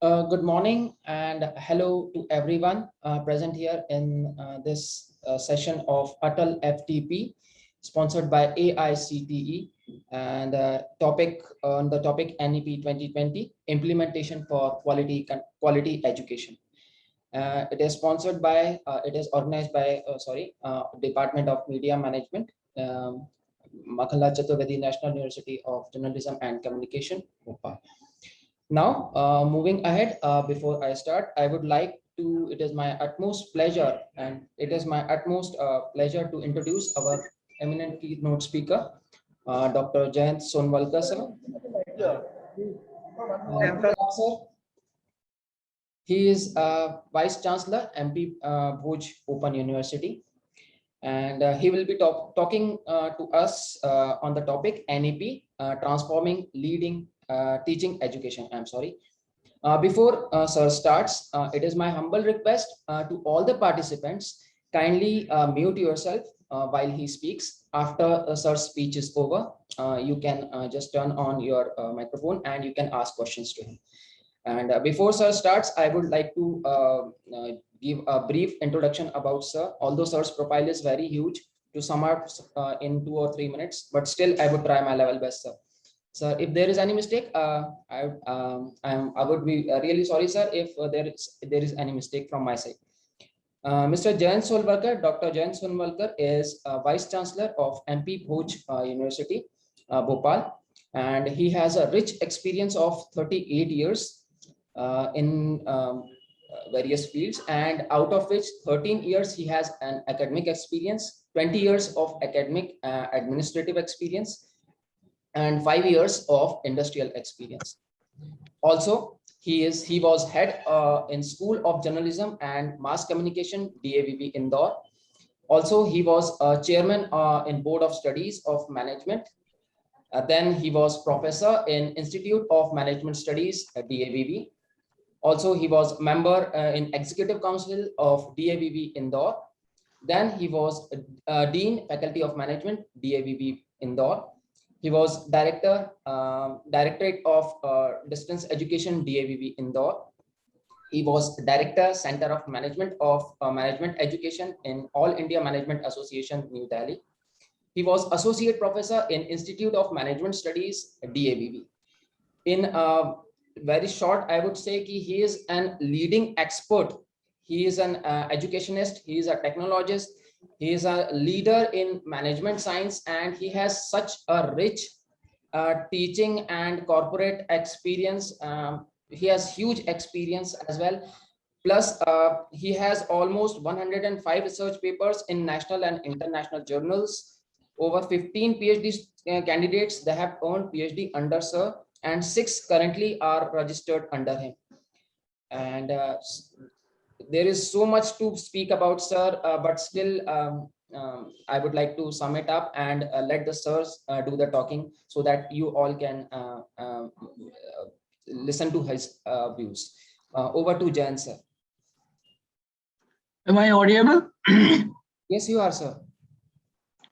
Good morning and hello to everyone present here in this session of Atal FTP, sponsored by AICTE, and topic on the topic NEP 2020 implementation for quality education. It is organized by Department of Media Management, Makhala Chaturvedi National University of Journalism and Communication, Bhopal. Now, moving ahead, before I start, it is my utmost pleasure to introduce our eminent keynote speaker, Dr. Jayant Sonwalkar, sir. Sir. He is Vice Chancellor, MP Bhuj Open University, and he will be talking to us on the topic NEP, transforming leading teaching education. I'm sorry. Before sir starts, it is my humble request to all the participants, kindly mute yourself while he speaks. After sir's speech is over, you can just turn on your microphone and you can ask questions to him. And before sir starts, I would like to give a brief introduction about sir. Although sir's profile is very huge, to sum up in 2 or 3 minutes, but still I would try my level best, sir. Sir, if there is any mistake, I would be really sorry, sir, if there is any mistake from my side. Mr. Jayant Sonwalkar, Dr. Jayant Sonwalkar is Vice Chancellor of MP Bhuj University, Bhopal, and he has a rich experience of 38 years in various fields, and out of which 13 years he has an academic experience, 20 years of academic administrative experience, and 5 years of industrial experience. Also, he was head in School of Journalism and Mass Communication, DAVB Indore. Also, he was chairman in Board of Studies of Management. Then he was professor in Institute of Management Studies, DAVB. Also, he was member in Executive Council of DAVB Indore. Then he was Dean, Faculty of Management, DAVB Indore. He was Directorate of Distance Education, DAVB Indore. He was Director, Center of Management of Management Education in All India Management Association, New Delhi. He was Associate Professor in Institute of Management Studies, DAVB. In very short, I would say he is an leading expert. He is an educationist. He is a technologist. He is a leader in management science, and he has such a rich teaching and corporate experience. He has huge experience as well. Plus, he has almost 105 research papers in national and international journals. Over 15 PhD candidates that have earned PhD under sir, and 6 currently are registered under him. And there is so much to speak about, sir, but still I would like to sum it up and let the sirs do the talking so that you all can listen to his views. Over to Jan, sir. Am I audible? Yes, you are, sir.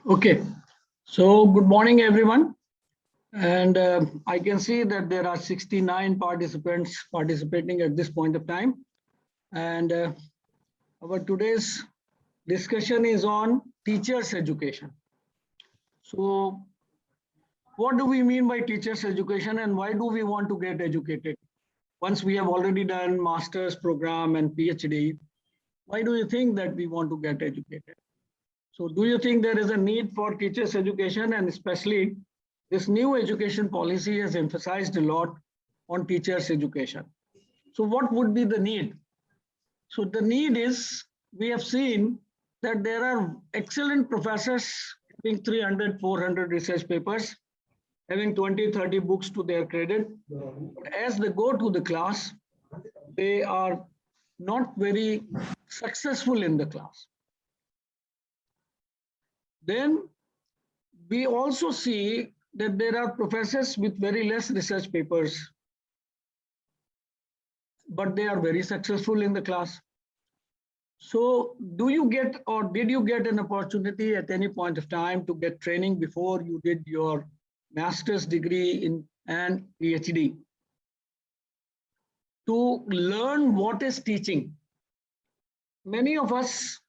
Okay. So good morning, everyone. And I can see that there are 69 participants participating at this point of time. And our today's discussion is on teachers' education. So what do we mean by teachers' education and why do we want to get educated? Once we have already done master's program and PhD, why do you think that we want to get educated? So do you think there is a need for teachers' education, and especially this new education policy has emphasized a lot on teachers' education. So what would be the need? So the need is, we have seen that there are excellent professors having 300, 400 research papers, having 20, 30 books to their credit. But as they go to the class, they are not very successful in the class. Then we also see that there are professors with very less research papers, but they are very successful in the class. So do you get, or did you get an opportunity at any point of time to get training before you did your master's degree in and PhD? to learn what is teaching. Many of us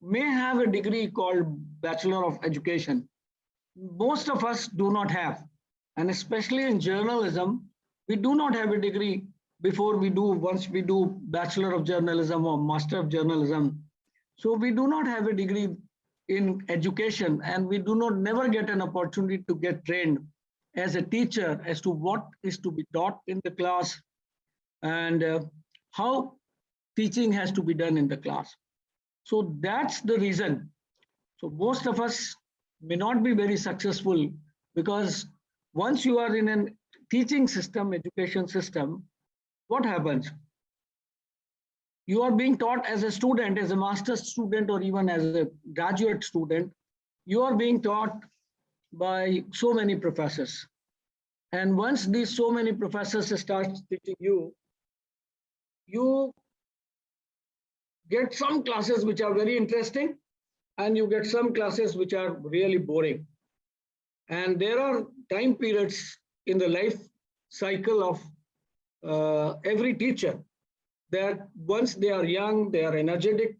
may have a degree called Bachelor of Education. Most of us do not have, and especially in journalism, we do not have a degree before we do, once we do Bachelor of Journalism or Master of Journalism. So we do not have a degree in education, and we do not never get an opportunity to get trained as a teacher as to what is to be taught in the class and how teaching has to be done in the class. So that's the reason. So most of us may not be very successful, because once you are in a teaching system, education system, what happens? You are being taught as a student, as a master's student, or even as a graduate student, you are being taught by so many professors. And once these so many professors start teaching you, you get some classes which are very interesting, and you get some classes which are really boring. And there are time periods in the life cycle of every teacher that once they are young, they are energetic,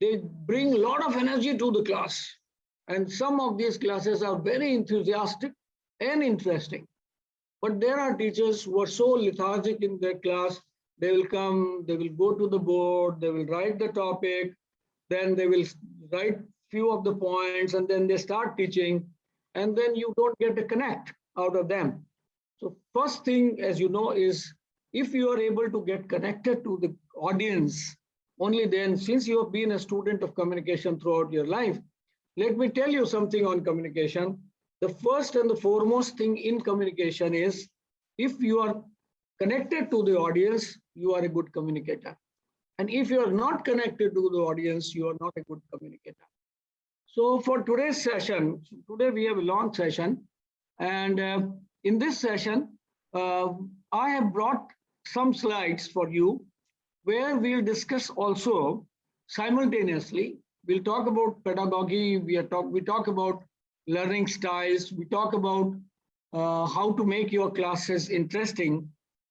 they bring a lot of energy to the class. And some of these classes are very enthusiastic and interesting. But there are teachers who are so lethargic in their class. They will come, they will go to the board, they will write the topic, then they will write few of the points, and then they start teaching, and then you don't get a connect out of them. So first thing, as you know, is if you are able to get connected to the audience, only then, since you have been a student of communication throughout your life, let me tell you something on communication. The first and the foremost thing in communication is, if you are connected to the audience, you are a good communicator. And if you are not connected to the audience, you are not a good communicator. So for today's session, today we have a long session, and in this session, I have brought some slides for you where we'll discuss also simultaneously. We'll talk about pedagogy, we talk about learning styles, we talk about how to make your classes interesting.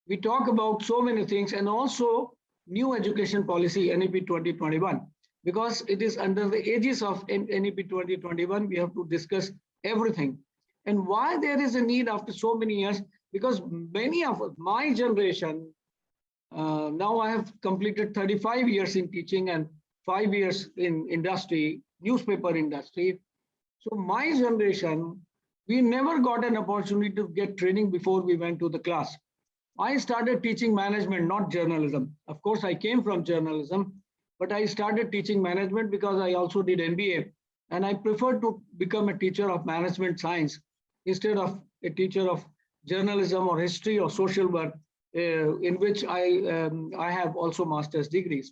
We talk about so many things, and also new education policy, NEP 2021, because it is under the aegis of NEP 2021, we have to discuss everything. And why there is a need after so many years, because many of my generation, now I have completed 35 years in teaching and 5 years in industry, newspaper industry. So my generation, we never got an opportunity to get training before we went to the class. I started teaching management, not journalism. Of course, I came from journalism, but I started teaching management because I also did MBA, and I preferred to become a teacher of management science instead of a teacher of journalism or history or social work, in which I have also master's degrees.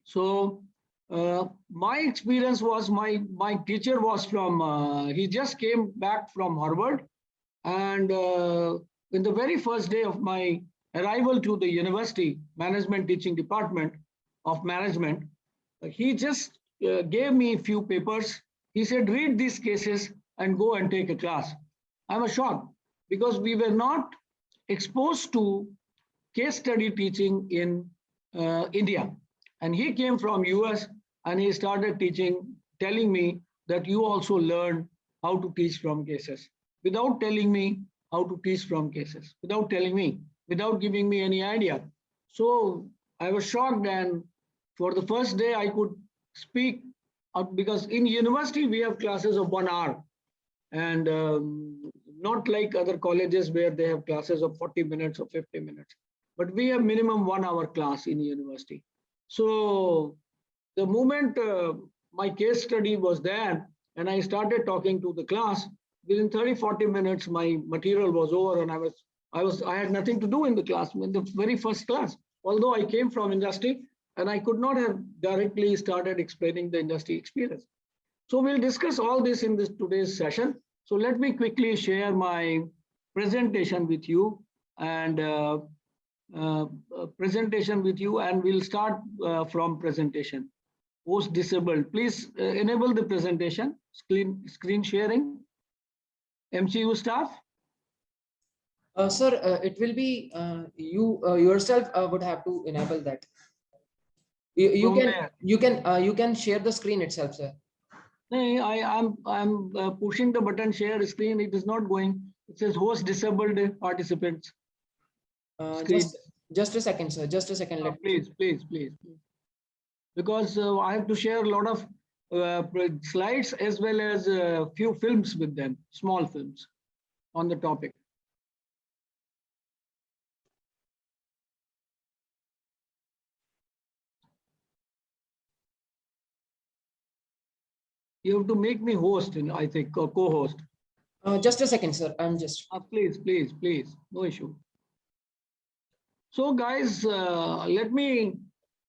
So my experience was, my teacher was from, he just came back from Harvard, and in the very first day of my arrival to the university management teaching department of management, he just gave me a few papers. He said, read these cases and go and take a class. I was shocked because we were not exposed to case study teaching in India. And he came from US and he started teaching, telling me that you also learn how to teach from cases, without telling me how to teach from cases, without telling me, without giving me any idea. So I was shocked, and for the first day I could speak, because in university we have classes of 1 hour, and not like other colleges where they have classes of 40 minutes or 50 minutes, but we have minimum 1 hour class in university. So the moment my case study was there and I started talking to the class, within 30-40 minutes my material was over, and I had nothing to do in the class, in the very first class, although I came from industry, and I could not have directly started explaining the industry experience. So we'll discuss all this in today's session. So let me quickly share my presentation with you, and we'll start from presentation. Post disabled, please enable the presentation, screen sharing. MCU staff. Sir, it will be you yourself would have to enable that. You From can where? you can share the screen itself, sir. No, I'm pushing the button share screen. It is not going. It says host disabled participants screen. Just a second, sir. Just a second. Let me. Please. Because I have to share a lot of slides as well as a few films with them, small films on the topic. You have to make me host, I think, or co-host. Just a second, sir. I'm just. Please, no issue. So guys, let me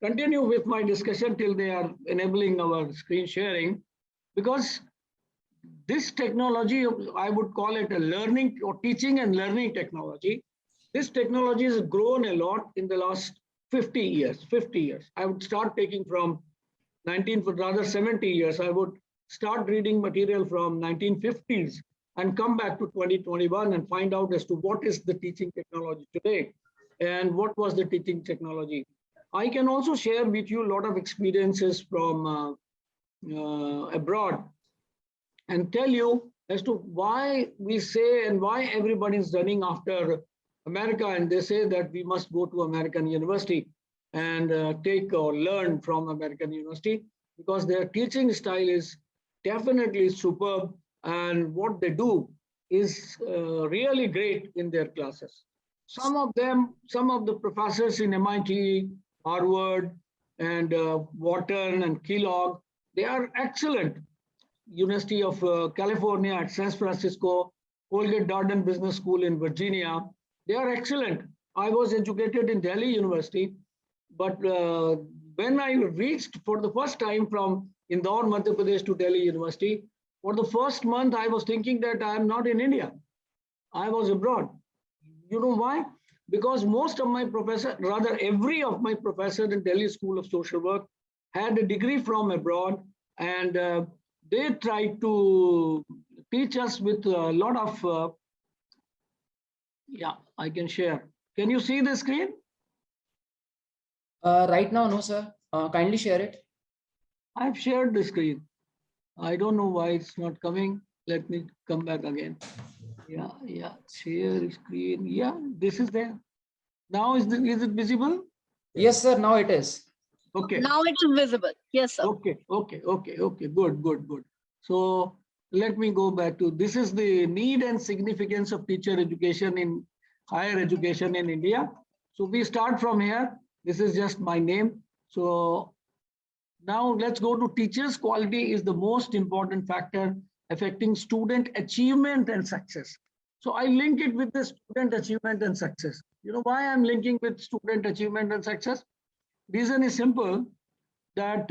continue with my discussion till they are enabling our screen sharing, because this technology, I would call it a learning or teaching and learning technology. This technology has grown a lot in the last 50 years. I would start taking from 70 years. I would start reading material from 1950s and come back to 2021 and find out as to what is the teaching technology today and what was the teaching technology. I can also share with you a lot of experiences from abroad and tell you as to why we say and why everybody is running after America, and they say that we must go to American university and take or learn from American university, because their teaching style is definitely superb, and what they do is really great in their classes. Some of the professors in MIT, Harvard, and Wharton and Kellogg, they are excellent. University of California at San Francisco, Colgate Darden Business School in Virginia, they are excellent. I was educated in Delhi University, but when I reached for the first time from Indore, Madhya Pradesh to Delhi University, for the first month, I was thinking that I am not in India. I was abroad. You know why? Because most of my professors, rather every of my professors in Delhi School of Social Work had a degree from abroad, and they tried to teach us with a lot of, yeah, I can share. Can you see the screen? Right now, no, sir. Kindly share it. I've shared the screen. I don't know why it's not coming. Let me come back again. Yeah, share screen. Yeah, this is there. Now is it visible? Yes, sir. Now it is. Okay. Now it is visible. Yes, sir. Okay. Good. So let me go back to, this is the need and significance of teacher education in higher education in India. So we start from here. This is just my name. So now let's go to teachers. Quality is the most important factor affecting student achievement and success. So I link it with the student achievement and success. You know why I'm linking with student achievement and success? Reason is simple, that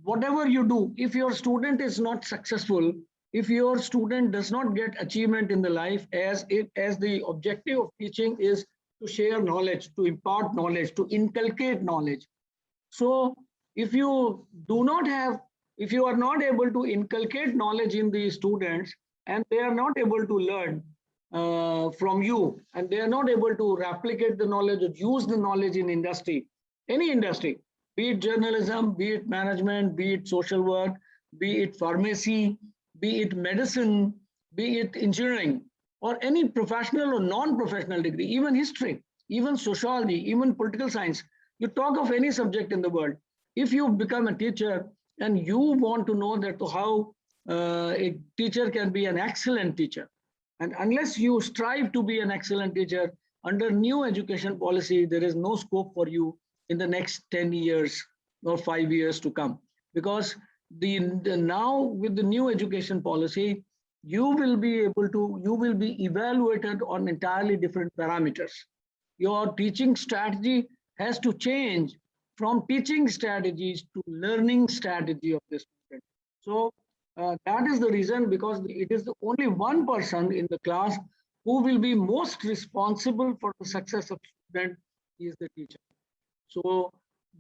whatever you do, if your student is not successful, if your student does not get achievement in the life, as the objective of teaching is to share knowledge, to impart knowledge, to inculcate knowledge. So if you are not able to inculcate knowledge in the students, and they are not able to learn from you, and they are not able to replicate the knowledge or use the knowledge in industry, any industry, be it journalism, be it management, be it social work, be it pharmacy, be it medicine, be it engineering, or any professional or non-professional degree, even history, even sociology, even political science. You talk of any subject in the world. If you become a teacher and you want to know that how a teacher can be an excellent teacher, and unless you strive to be an excellent teacher, under new education policy, there is no scope for you in the next 10 years or 5 years to come. Because now with the new education policy, you will be evaluated on entirely different parameters. Your teaching strategy has to change from teaching strategies to learning strategy of the student. So that is the reason, because it is the only one person in the class who will be most responsible for the success of student is the teacher. So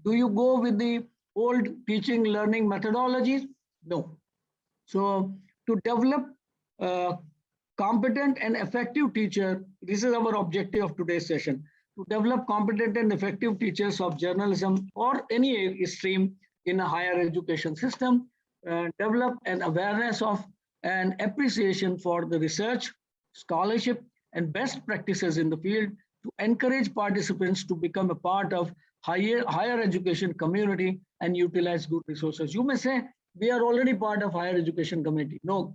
do you go with the old teaching learning methodologies? No. So to develop competent and effective teacher. This is our objective of today's session, to develop competent and effective teachers of journalism or any stream in a higher education system, develop an awareness of and appreciation for the research, scholarship, and best practices in the field, to encourage participants to become a part of higher education community and utilize good resources. You may say, we are already part of higher education community. No,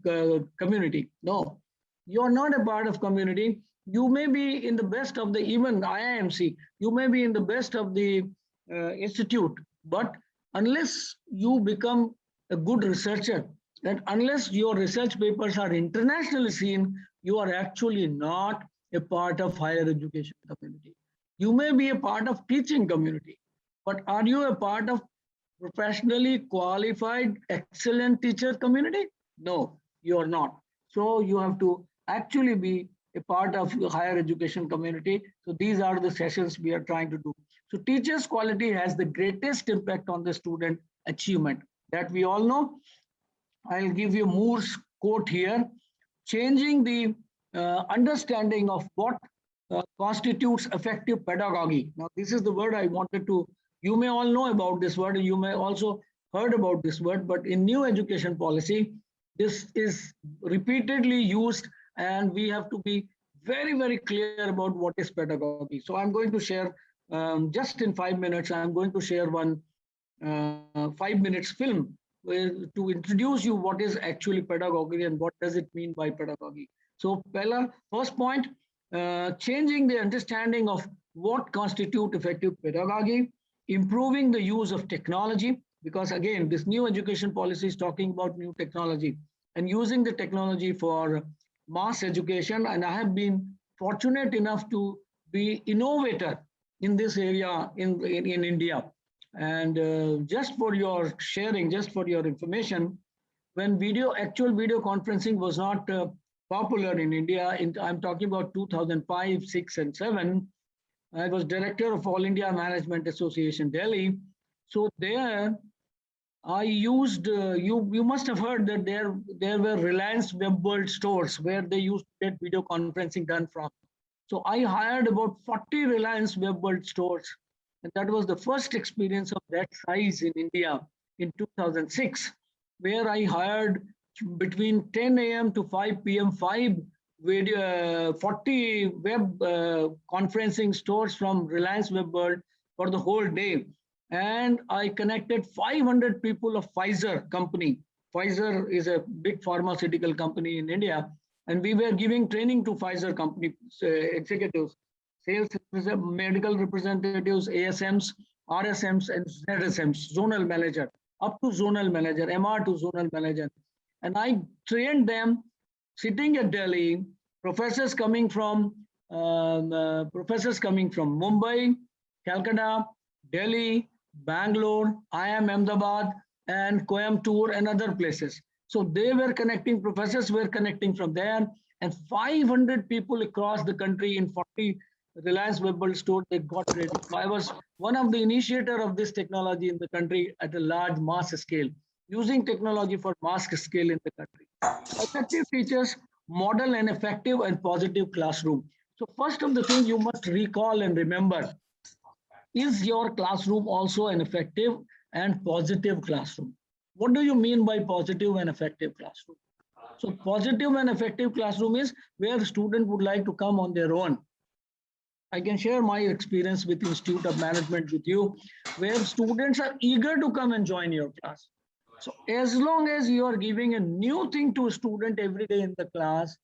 community. No, you are not a part of community. You may be in the best of the even IIMC. You may be in the best of the institute, but unless you become a good researcher, and unless your research papers are internationally seen, you are actually not a part of higher education community. You may be a part of teaching community, but are you a part of professionally qualified, excellent teacher community? No, you are not. So you have to actually be a part of the higher education community. So these are the sessions we are trying to do. So teachers' quality has the greatest impact on the student achievement, that we all know. I'll give you Moore's quote here: changing the understanding of what constitutes effective pedagogy. Now, this is the word I wanted to, you may all know about this word, you may also heard about this word, but in new education policy, this is repeatedly used, and we have to be very, very clear about what is pedagogy. So I'm going to share, just in 5 minutes, I'm going to share one 5 minutes film to introduce you what is actually pedagogy and what does it mean by pedagogy. So first point, changing the understanding of what constitutes effective pedagogy, improving the use of technology, because again, this new education policy is talking about new technology and using the technology for mass education. And I have been fortunate enough to be innovator in this area in India. And just for your sharing, just for your information, when actual video conferencing was not popular in India, I'm talking about 2005, 6, and 7, I was director of All India Management Association, Delhi. So there, I used, you must have heard that there were Reliance Web World stores where they used to get video conferencing done from. So I hired about 40 Reliance Web World stores. And that was the first experience of that size in India in 2006, where I hired between 10 a.m. to 5 p.m. 40 web conferencing stores from Reliance Web World for the whole day. And I connected 500 people of Pfizer company. Pfizer is a big pharmaceutical company in India. And we were giving training to Pfizer company executives, sales, medical representatives, ASMs, RSMs, and ZSMs, zonal manager, up to zonal manager, MR to zonal manager. And I trained them sitting at Delhi, professors coming from Mumbai, Calcutta, Delhi, Bangalore, IIM Ahmedabad, and Coimbatore, and other places. So they were connecting, professors were connecting from there, and 500 people across the country in 40 Reliance Web World stores, they got ready. So I was one of the initiator of this technology in the country at a large mass scale, using technology for mass scale in the country. Effective teachers model an effective and positive classroom. So first of the thing you must recall and remember, is your classroom also an effective and positive classroom? What do you mean by positive and effective classroom? So positive and effective classroom is where the student would like to come on their own. I can share my experience with Institute of Management with you, where students are eager to come and join your class. So as long as you are giving a new thing to a student every day in the class,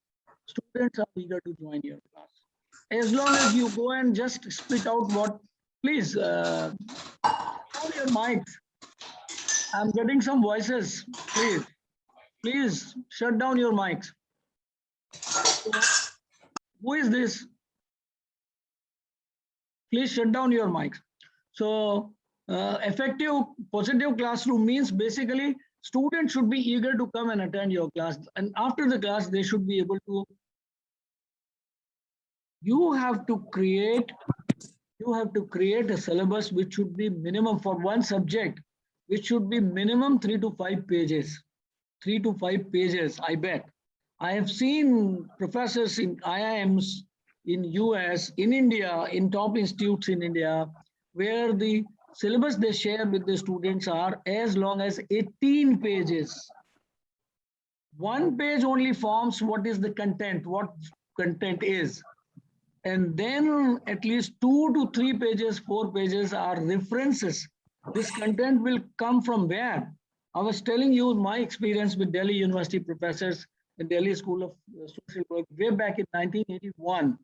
students are eager to join your class. As long as you go and just spit out what, please, on your mics. I'm getting some voices, please shut down your mics. So, who is this? Please shut down your mics. So effective positive classroom means basically students should be eager to come and attend your class, and after the class they should be able to, you have to create a syllabus which should be minimum for one subject, which should be minimum 3 to 5 pages. 3 to 5 pages, I bet. I have seen professors in IIMs in US, in India, in top institutes in India, where the syllabus they share with the students are as long as 18 pages. One page only forms what is the content, what content is. And then at least 2 to 3 pages, 4 pages are references. This content will come from where? I was telling you my experience with Delhi University professors in Delhi School of Social Work way back in 1981.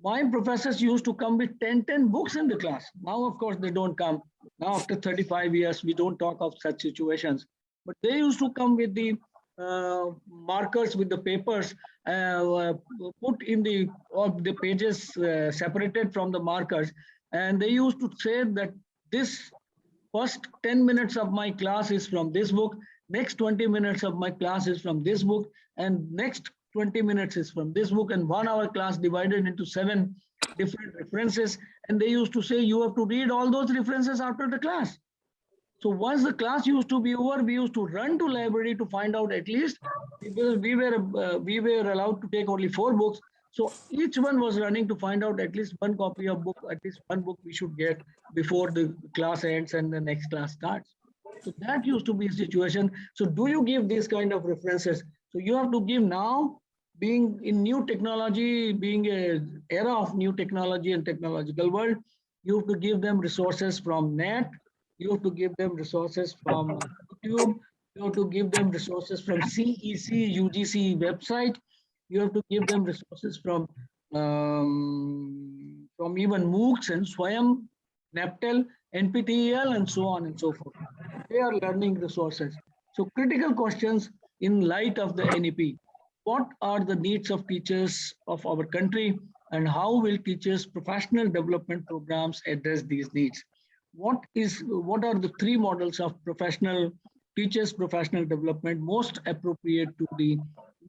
My professors used to come with 10 books in the class. Now, of course, they don't come. Now, after 35 years, we don't talk of such situations. But they used to come with the markers, with the papers, put in the pages separated from the markers. And they used to say that this first 10 minutes of my class is from this book, next 20 minutes of my class is from this book, and next 20 minutes is from this book, and 1 hour class divided into 7 different references. And they used to say, you have to read all those references after the class. So once the class used to be over, we used to run to library to find out at least, because we were allowed to take only 4 books. So each one was running to find out at least 1 copy of book, at least 1 book we should get before the class ends and the next class starts. So that used to be a situation. So do you give these kind of references? So you have to give now, being in new technology, being an era of new technology and technological world, you have to give them resources from net, you have to give them resources from YouTube, you have to give them resources from CEC, UGC website, you have to give them resources from even MOOCs and Swayam, NAPTEL, NPTEL, and so on and so forth. They are learning resources. So critical questions in light of the NEP. What are the needs of teachers of our country, and how will teachers' professional development programs address these needs? What are the 3 models of teachers' professional development most appropriate to the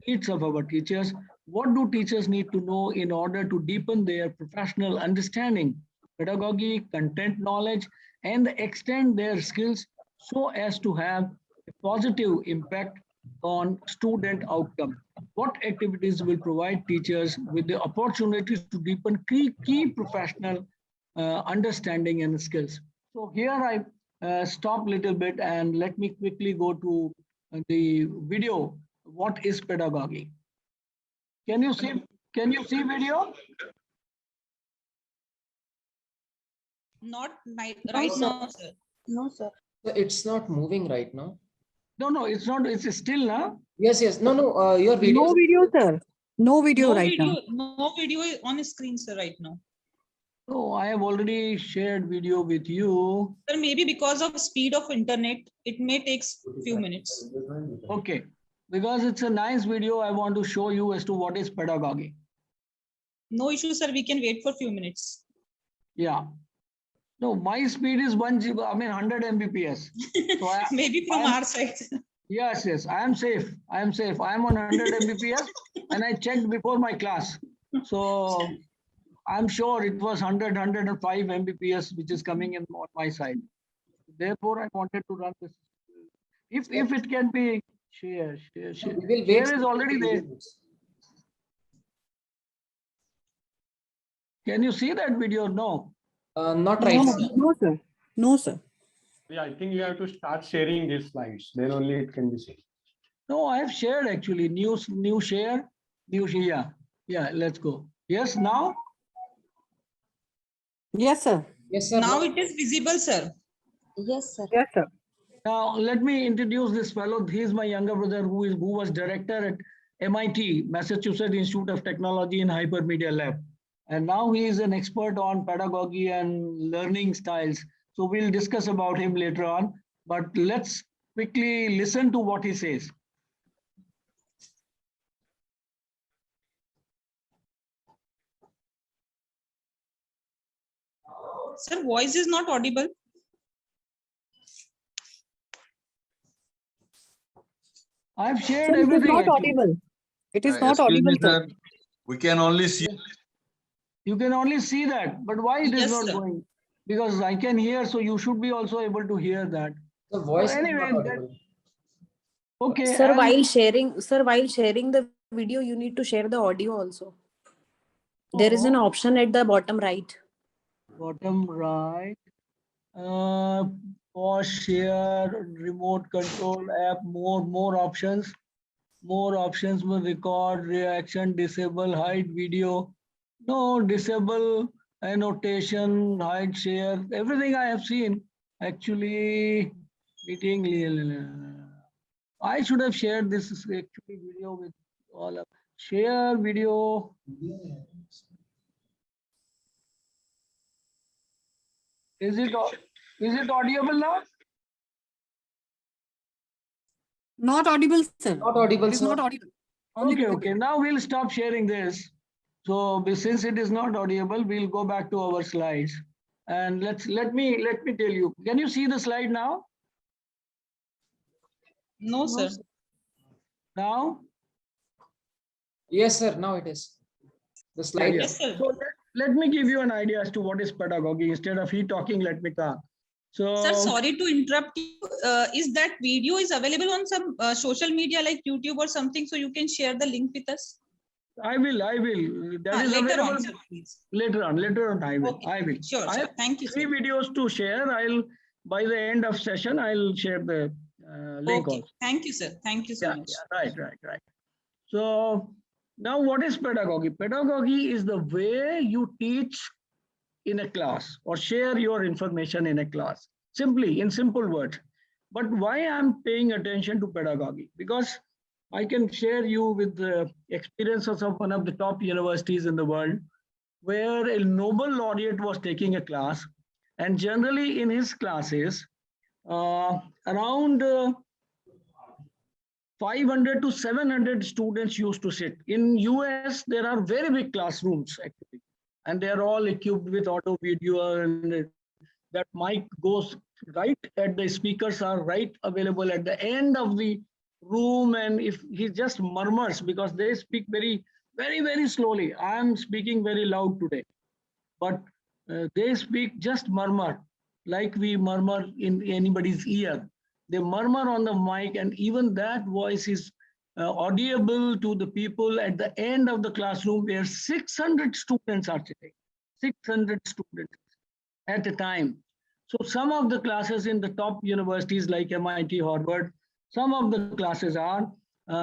needs of our teachers? What do teachers need to know in order to deepen their professional understanding, pedagogy, content knowledge, and extend their skills so as to have a positive impact on student outcome? What activities will provide teachers with the opportunities to deepen key professional understanding and skills? So here I stop a little bit and let me quickly go to the video. What is pedagogy? Can you see video? Not right sir. now, sir. No, sir. It's not moving right now. No, it's not. It's still now. Yes. No. Your video. No video, sir. No video No right video, now. no video is on screen, sir, right now. So I have already shared video with you. Sir, maybe because of speed of internet, it may take few minutes. Okay, because it's a nice video, I want to show you as to what is pedagogy. No issue, sir. We can wait for few minutes. Yeah. No, my speed is 100 Mbps. So Maybe from our side. Yes, I am safe. I am on 100 Mbps and I checked before my class. So I'm sure it was 105 Mbps, which is coming in on my side. Therefore, I wanted to run this. If it can be share. We will wait. Share is already there. Can you see that video? No. Not right. No, no, sir. No, sir. Yeah, I think you have to start sharing these slides. Then only it can be seen. No, I have shared actually. New share. Yeah, let's go. Yes, now? Yes, sir. Yes, sir. Now it is visible, sir. Yes, sir. Yes, sir. Now, let me introduce this fellow. He is my younger brother who was director at MIT, Massachusetts Institute of Technology and Hypermedia Lab. And now he is an expert on pedagogy and learning styles. So we'll discuss about him later on, but let's quickly listen to what he says. Sir, voice is not audible. I've shared Sir, it is everything. not actually. audible. It is not Excuse audible, me, sir. We can only see. You can only see that, but why it is Yes, not sir. going? Because I can hear, so you should be also able to hear that. The voice So anyway, is not audible. Okay. Sir, and- while sharing the video, you need to share the audio also. There is an option at the bottom right. Bottom right. Pause, share, remote control app, more options. More options will record, reaction, disable, hide video. No, disable, annotation, hide, share, everything I have seen. Actually, meeting. I should have shared this actually video with all of share video. Is it audible now? Not audible, sir. Not audible, It is sir. not audible. Only Okay, visible. okay. Now we'll stop sharing this. So since it is not audible, we'll go back to our slides. And let me tell you. Can you see the slide now? No, sir. Now? Yes, sir. Now it is. The slide. Yeah. Yes, sir. So let me give you an idea as to what is pedagogy. Instead of he talking, let me talk. So Sir, sorry to interrupt you. Is that video is available on some social media like YouTube or something? So you can share the link with us. I will. That is Later available on, sir, please. later on I will. Okay. I will. Sure, I sir. have Thank you, three sir. videos to share. By the end of session, I'll share the link Okay. also. Thank you, sir. Thank you so Yeah, much. right. So now what is pedagogy? Pedagogy is the way you teach in a class or share your information in a class, simply in simple words. But why I'm paying attention to pedagogy? Because I can share you with the experiences of one of the top universities in the world, where a Nobel laureate was taking a class, and generally in his classes, around 500 to 700 students used to sit. In US, there are very big classrooms actually, and they're all equipped with auto video, and that mic goes right at the speakers are right available at the end of the room. And if he just murmurs, because they speak very slowly. I am speaking very loud today, but they speak just murmur, like we murmur in anybody's ear. They murmur on the mic, and even that voice is audible to the people at the end of the classroom, where 600 students are sitting. 600 students at a time. So some of the classes in the top universities like MIT, Harvard, some of the classes are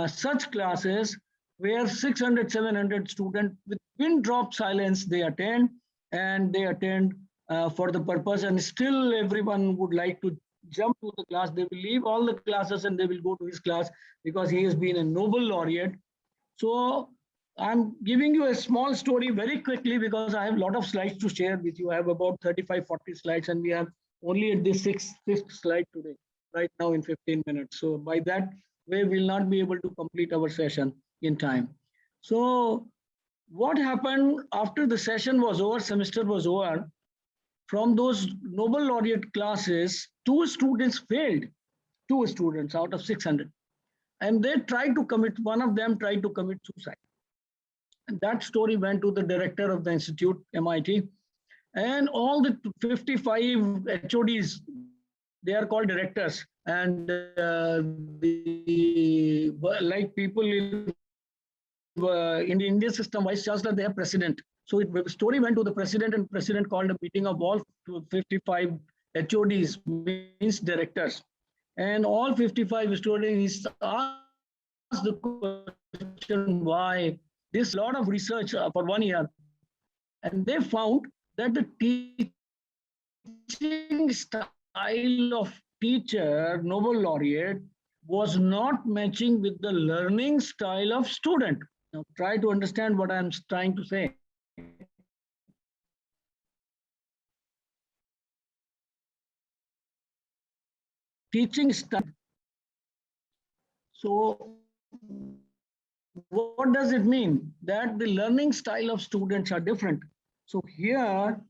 such classes where 600, 700 students with pin drop silence they attend, and they attend for the purpose, and still everyone would like to jump to the class. They will leave all the classes and they will go to his class because he has been a Nobel laureate. So I'm giving you a small story very quickly because I have a lot of slides to share with you. I have about 35, 40 slides, and we are only at the sixth slide today, right now in 15 minutes. So by that way, we'll not be able to complete our session in time. So what happened after the session was over, semester was over, from those Nobel laureate classes, 2 students failed, 2 students out of 600. And they tried to commit, one of them tried to commit suicide. And that story went to the director of the institute, MIT, and all the 55 HODs, they are called directors. And like people in the Indian system, vice chancellor, they have president. So the story went to the president, and president called a meeting of all 55 HODs, means directors. And all 55 students asked the question why. This lot of research for 1 year, and they found that the teaching style of teacher, Nobel laureate, was not matching with the learning style of student. Now try to understand what I'm trying to say. Teaching style. So what does it mean? That the learning style of students are different. So here,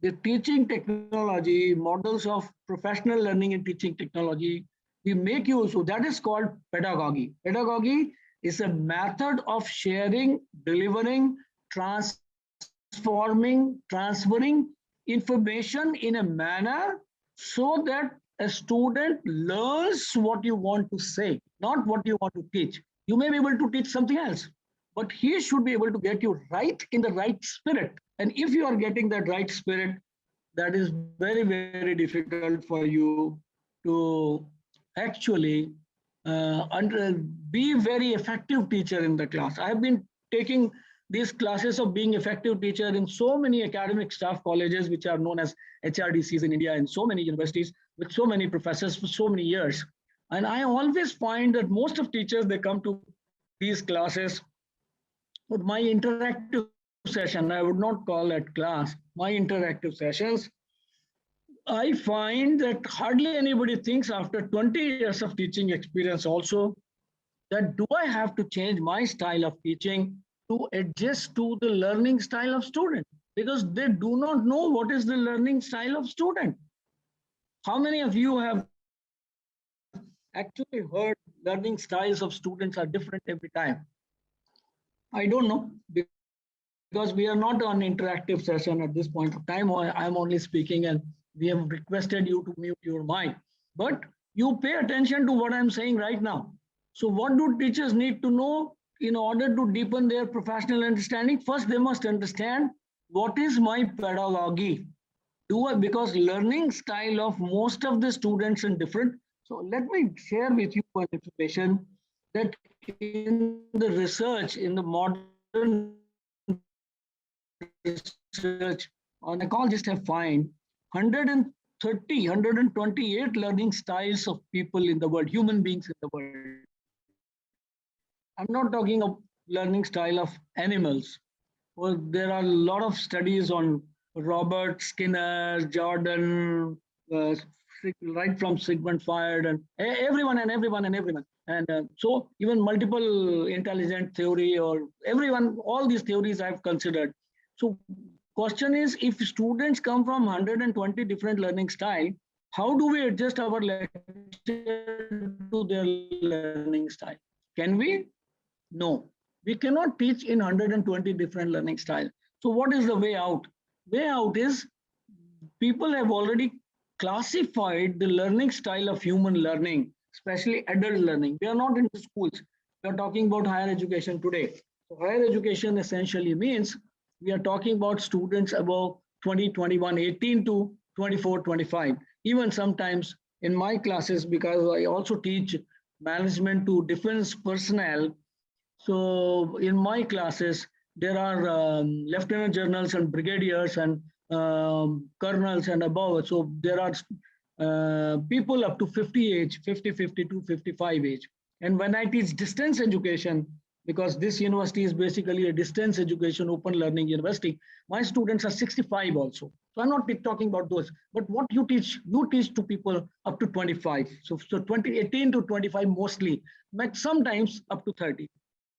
the teaching technology, models of professional learning and teaching technology, we make use of, that is called pedagogy. Pedagogy is a method of sharing, delivering, transforming, transferring information in a manner so that a student learns what you want to say. not what you want to teach. You may be able to teach something else, but he should be able to get you right in the right spirit. And if you are getting that right spirit, that is very, very difficult for you to actually be very effective teacher in the class. I have been taking these classes of being effective teacher in so many academic staff colleges, which are known as HRDCs in India, and so many universities with so many professors for so many years. And I always find that most of teachers, they come to these classes with my interactive session. I would not call it class, my interactive sessions. I find that hardly anybody thinks after 20 years of teaching experience also that do I have to change my style of teaching to adjust to the learning style of student, because they do not know what is the learning style of student. How many of you have actually heard learning styles of students are different every time? I don't know, because we are not on interactive session at this point of time. I'm only speaking and we have requested you to mute your mic, but you pay attention to what I'm saying right now. So what do teachers need to know in order to deepen their professional understanding? First, they must understand what is my pedagogy. Because learning style of most of the students is different. So let me share with you one information that in the research, in the modern research, psychologists have found 128 learning styles of people in the world, human beings in the world. I'm not talking of learning style of animals. Well, there are a lot of studies on Robert Skinner, Jordan, right from Sigmund Freud, and everyone. And so even multiple intelligent theory or everyone, all these theories I've considered. So question is, if students come from 120 different learning style, how do we adjust our lecture to their learning style? Can we? No, we cannot teach in 120 different learning styles. So what is the way out? Way out is people have already classified the learning style of human learning, especially adult learning. We are not in the schools. We are talking about higher education today. So higher education essentially means we are talking about students above 20, 21, 18 to 24, 25. Even sometimes in my classes, because I also teach management to defense personnel. So in my classes, there are lieutenant generals and brigadiers and colonels and above. So there are people up to 50 age, 50, 52, 55 age. And when I teach distance education, because this university is basically a distance education, open learning university, my students are 65 also. So I'm not talking about those, but what you teach to people up to 25. So 18 to 25 mostly, but sometimes up to 30.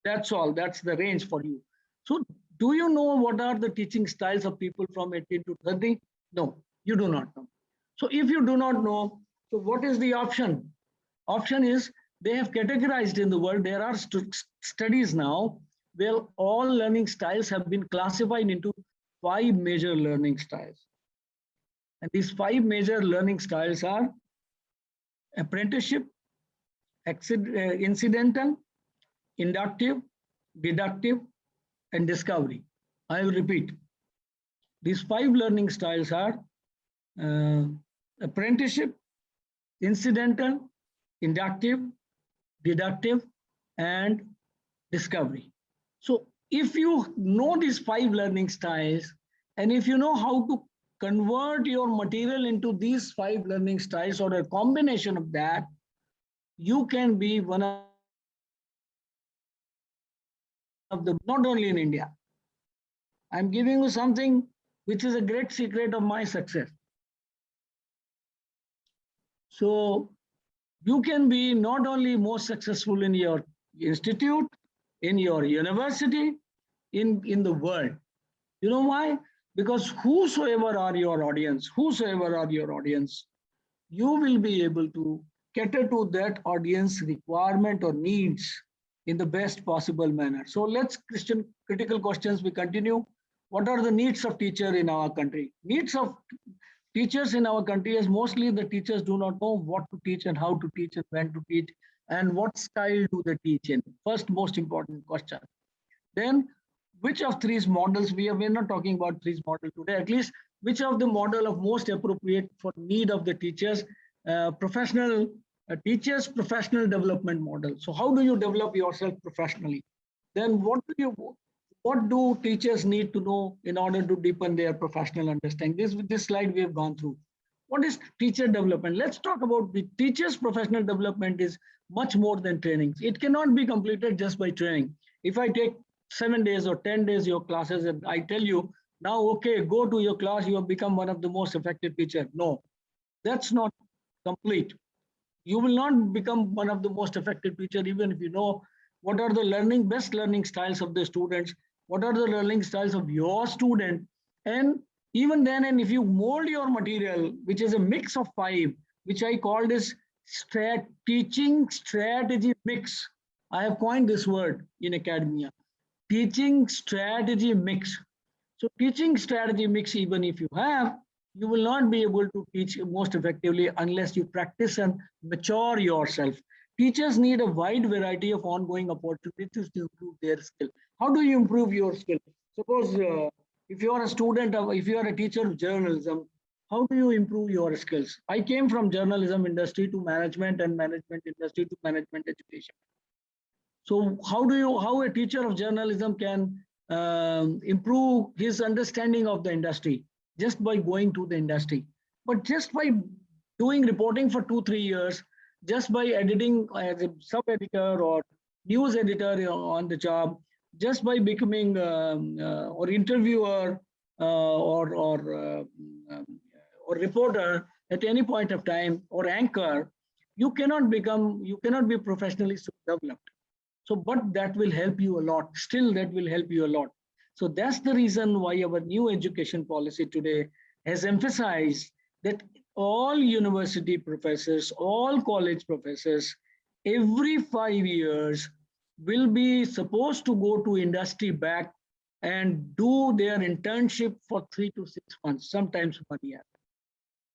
That's all, that's the range for you. So do you know what are the teaching styles of people from 18 to 30? No, you do not know. So if you do not know, so what is the option? Option is they have categorized in the world. There are studies now where all learning styles have been classified into 5 major learning styles. And these 5 major learning styles are apprenticeship, incidental, inductive, deductive, and discovery. I will repeat. These 5 learning styles are apprenticeship, incidental, inductive, deductive, and discovery. So if you know these 5 learning styles, and if you know how to convert your material into these 5 learning styles or a combination of that, you can be one of the, not only in India. I'm giving you something which is a great secret of my success. So you can be not only most successful in your institute, in your university, in the world. You know why? Because whosoever are your audience, you will be able to cater to that audience requirement or needs in the best possible manner. So let's critical questions, we continue. What are the needs of teacher in our country? Needs of teachers in our country is mostly the teachers do not know what to teach and how to teach and when to teach. and what style do they teach in? First, most important question. Then, which of these models, we're not talking about these models today, at least which of the model of most appropriate for need of the teachers, teachers professional development model. So how do you develop yourself professionally? Then what do teachers need to know in order to deepen their professional understanding? This slide we have gone through. What is teacher development? Let's talk about the teacher's professional development is much more than training. It cannot be completed just by training. If I take 7 days or 10 days your classes and I tell you now, okay, go to your class, you have become one of the most effective teacher. No, that's not complete. You will not become one of the most effective teacher even if you know what are the best learning styles of the students, what are the learning styles of your student. And even then, and if you mold your material, which is a mix of 5, which I called as teaching strategy mix. I have coined this word in academia, teaching strategy mix. So teaching strategy mix, even if you have, you will not be able to teach most effectively unless you practice and mature yourself. Teachers need a wide variety of ongoing opportunities to improve their skill. How do you improve your skill? Suppose if you are a student, if you are a teacher of journalism, how do you improve your skills? I came from journalism industry to management and management industry to management education. So how a teacher of journalism can improve his understanding of the industry? Just by going to the industry, but just by doing reporting for 2-3 years, just by editing as a sub-editor or news editor on the job, just by becoming or interviewer or reporter at any point of time or anchor, you cannot be professionally developed. So, but that will help you a lot. Still, that will help you a lot. So that's the reason why our new education policy today has emphasized that all university professors, all college professors, every 5 years will be supposed to go to industry back and do their internship for 3 to 6 months, sometimes 1 year.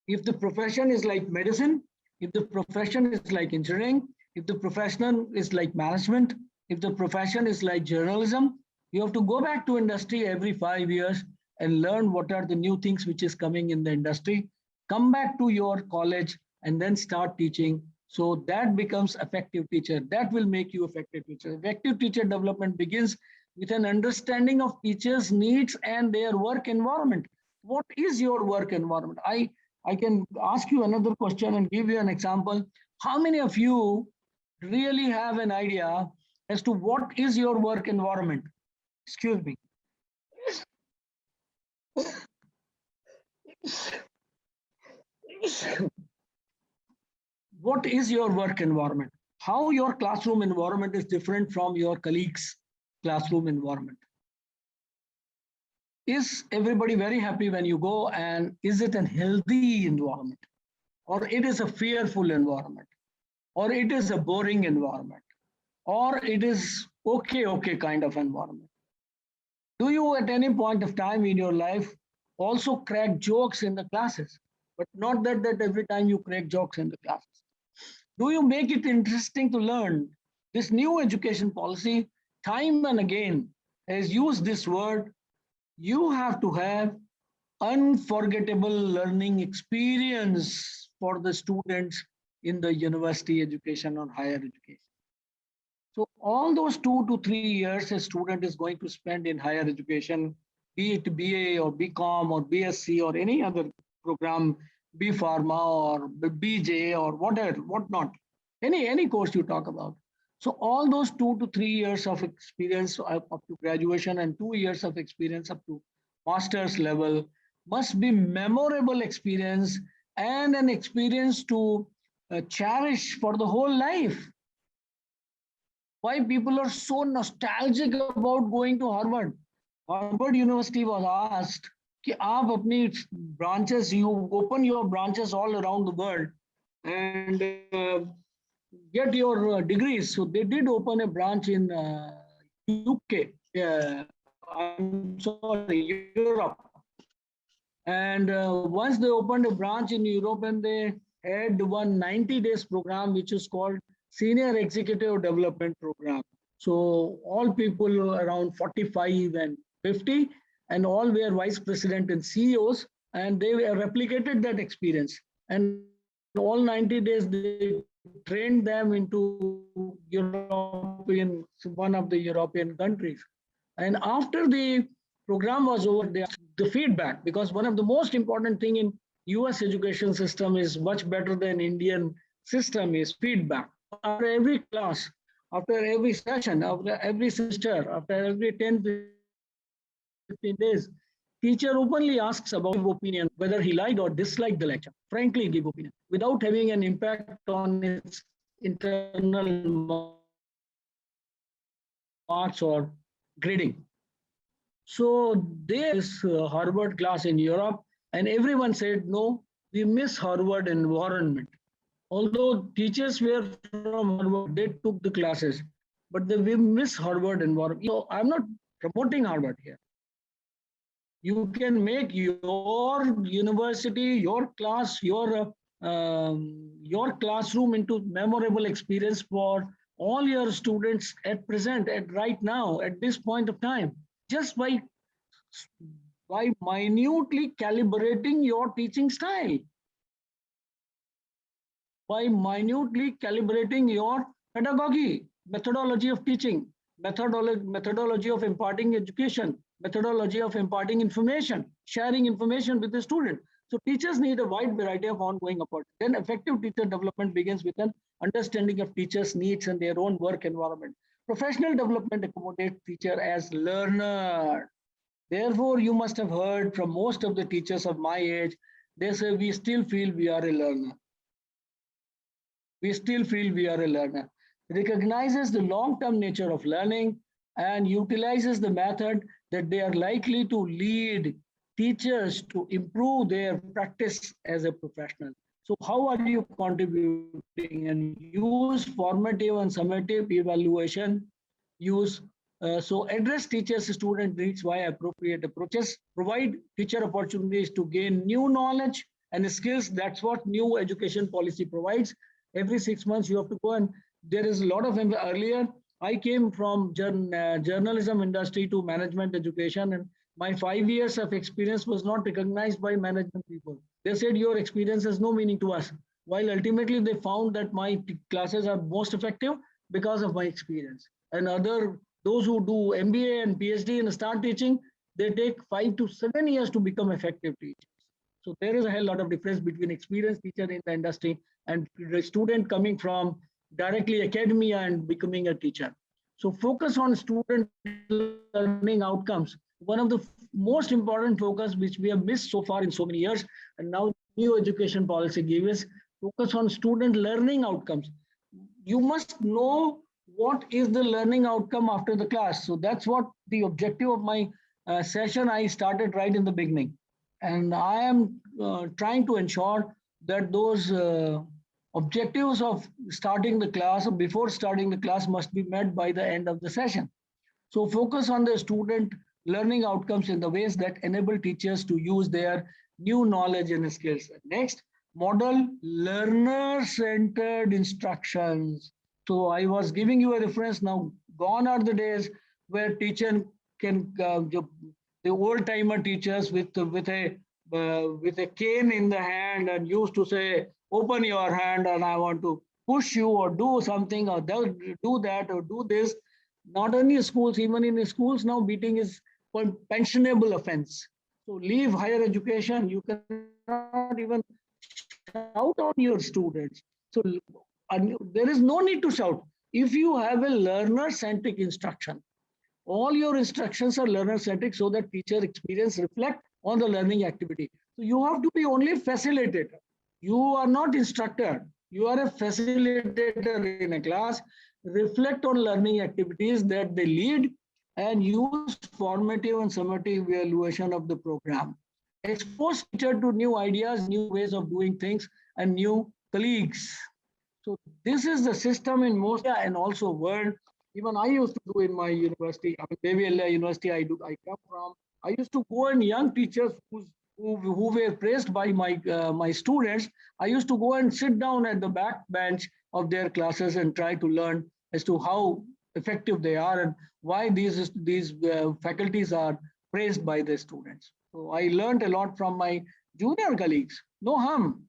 If the profession is like medicine, if the profession is like engineering, if the profession is like management, if the profession is like journalism, you have to go back to industry every 5 years and learn what are the new things which is coming in the industry, come back to your college and then start teaching. So that becomes effective teacher. That will make you effective teacher. Effective teacher development begins with an understanding of teachers' needs and their work environment. What is your work environment? I can ask you another question and give you an example. How many of you really have an idea as to what is your work environment? Excuse me. What is your work environment? How your classroom environment is different from your colleagues' classroom environment? Is everybody very happy when you go, and is it a healthy environment? Or it is a fearful environment? Or it is a boring environment? Or it is okay kind of environment? Do you at any point of time in your life also crack jokes in the classes? But not that every time you crack jokes in the classes. Do you make it interesting to learn? This new education policy, time and again, has used this word. You have to have unforgettable learning experience for the students in the university education or higher education. So all those 2 to 3 years a student is going to spend in higher education, be it BA or BCom or BSc or any other program, B Pharma or BJ or whatnot, any course you talk about. So all those 2 to 3 years of experience up to graduation and 2 years of experience up to master's level must be memorable experience and an experience to cherish for the whole life. Why people are so nostalgic about going to Harvard? Harvard University was asked कि आप अपनी branches, you open your branches all around the world and get your degrees. So they did open a branch in UK, I'm sorry, Europe. And once they opened a branch in Europe and they had one 90 days program, which is called Senior Executive Development Program. So all people around 45 and 50, and all were vice president and CEOs, and they replicated that experience. And all 90 days, they trained them into one of the European countries. And after the program was over, the feedback, because one of the most important thing in US education system is much better than Indian system is feedback. After every class, after every session, after every semester, after every 10, 15 days, teacher openly asks about his opinion, whether he liked or disliked the lecture. Frankly, give opinion without having an impact on its internal marks or grading. So there's Harvard class in Europe, and everyone said, no, we miss Harvard environment. Although teachers were from Harvard, they took the classes, but we miss Harvard environment. So I'm not promoting Harvard here. You can make your university, your class, your classroom into memorable experience for all your students at present, at right now, at this point of time, just by minutely calibrating your teaching style, by minutely calibrating your pedagogy, methodology of teaching, methodology of imparting education, methodology of imparting information, sharing information with the student. So teachers need a wide variety of ongoing efforts. Then effective teacher development begins with an understanding of teachers' needs and their own work environment. Professional development accommodates teacher as learner. Therefore, you must have heard from most of the teachers of my age, they say we still feel we are a learner. We still feel we are a learner. Recognizes the long-term nature of learning and utilizes the method that they are likely to lead teachers to improve their practice as a professional. So how are you contributing? And use formative and summative evaluation. So address teachers' student needs via appropriate approaches. Provide teacher opportunities to gain new knowledge and skills. That's what new education policy provides. Every 6 months you have to go, and there is a lot of earlier. I came from journalism industry to management education, and my 5 years of experience was not recognized by management people. They said your experience has no meaning to us, while ultimately they found that my classes are most effective because of my experience. And those who do MBA and PhD and start teaching, they take 5 to 7 years to become effective teachers. So there is a hell lot of difference between experienced teacher in the industry and the student coming from directly academia and becoming a teacher. So focus on student learning outcomes. One of the most important focus which we have missed so far in so many years, and now new education policy gives, focus on student learning outcomes. You must know what is the learning outcome after the class. So that's what the objective of my session I started right in the beginning. And I am trying to ensure that those objectives of starting the class or before starting the class must be met by the end of the session. So focus on the student learning outcomes in the ways that enable teachers to use their new knowledge and skills. Next, model learner-centered instructions. So I was giving you a reference. Now gone are the days where teacher can the old-timer teachers with a cane in the hand and used to say, open your hand and I want to push you or do something or do that or do this. Not only schools, even in the schools now, beating is a pensionable offense. So leave higher education. You cannot even shout on your students. So there is no need to shout. If you have a learner-centric instruction, all your instructions are learner-centric so that teacher experience reflect on the learning activity. So you have to be only facilitator. You are not instructor. You are a facilitator in a class. Reflect on learning activities that they lead and use formative and summative evaluation of the program. Expose teacher to new ideas, new ways of doing things, and new colleagues. So this is the system in most and also world. Even I used to do in my university, BVLA University I come from. I used to go and young teachers who were praised by my students. I used to go and sit down at the back bench of their classes and try to learn as to how effective they are and why these faculties are praised by the students. So I learned a lot from my junior colleagues, no harm.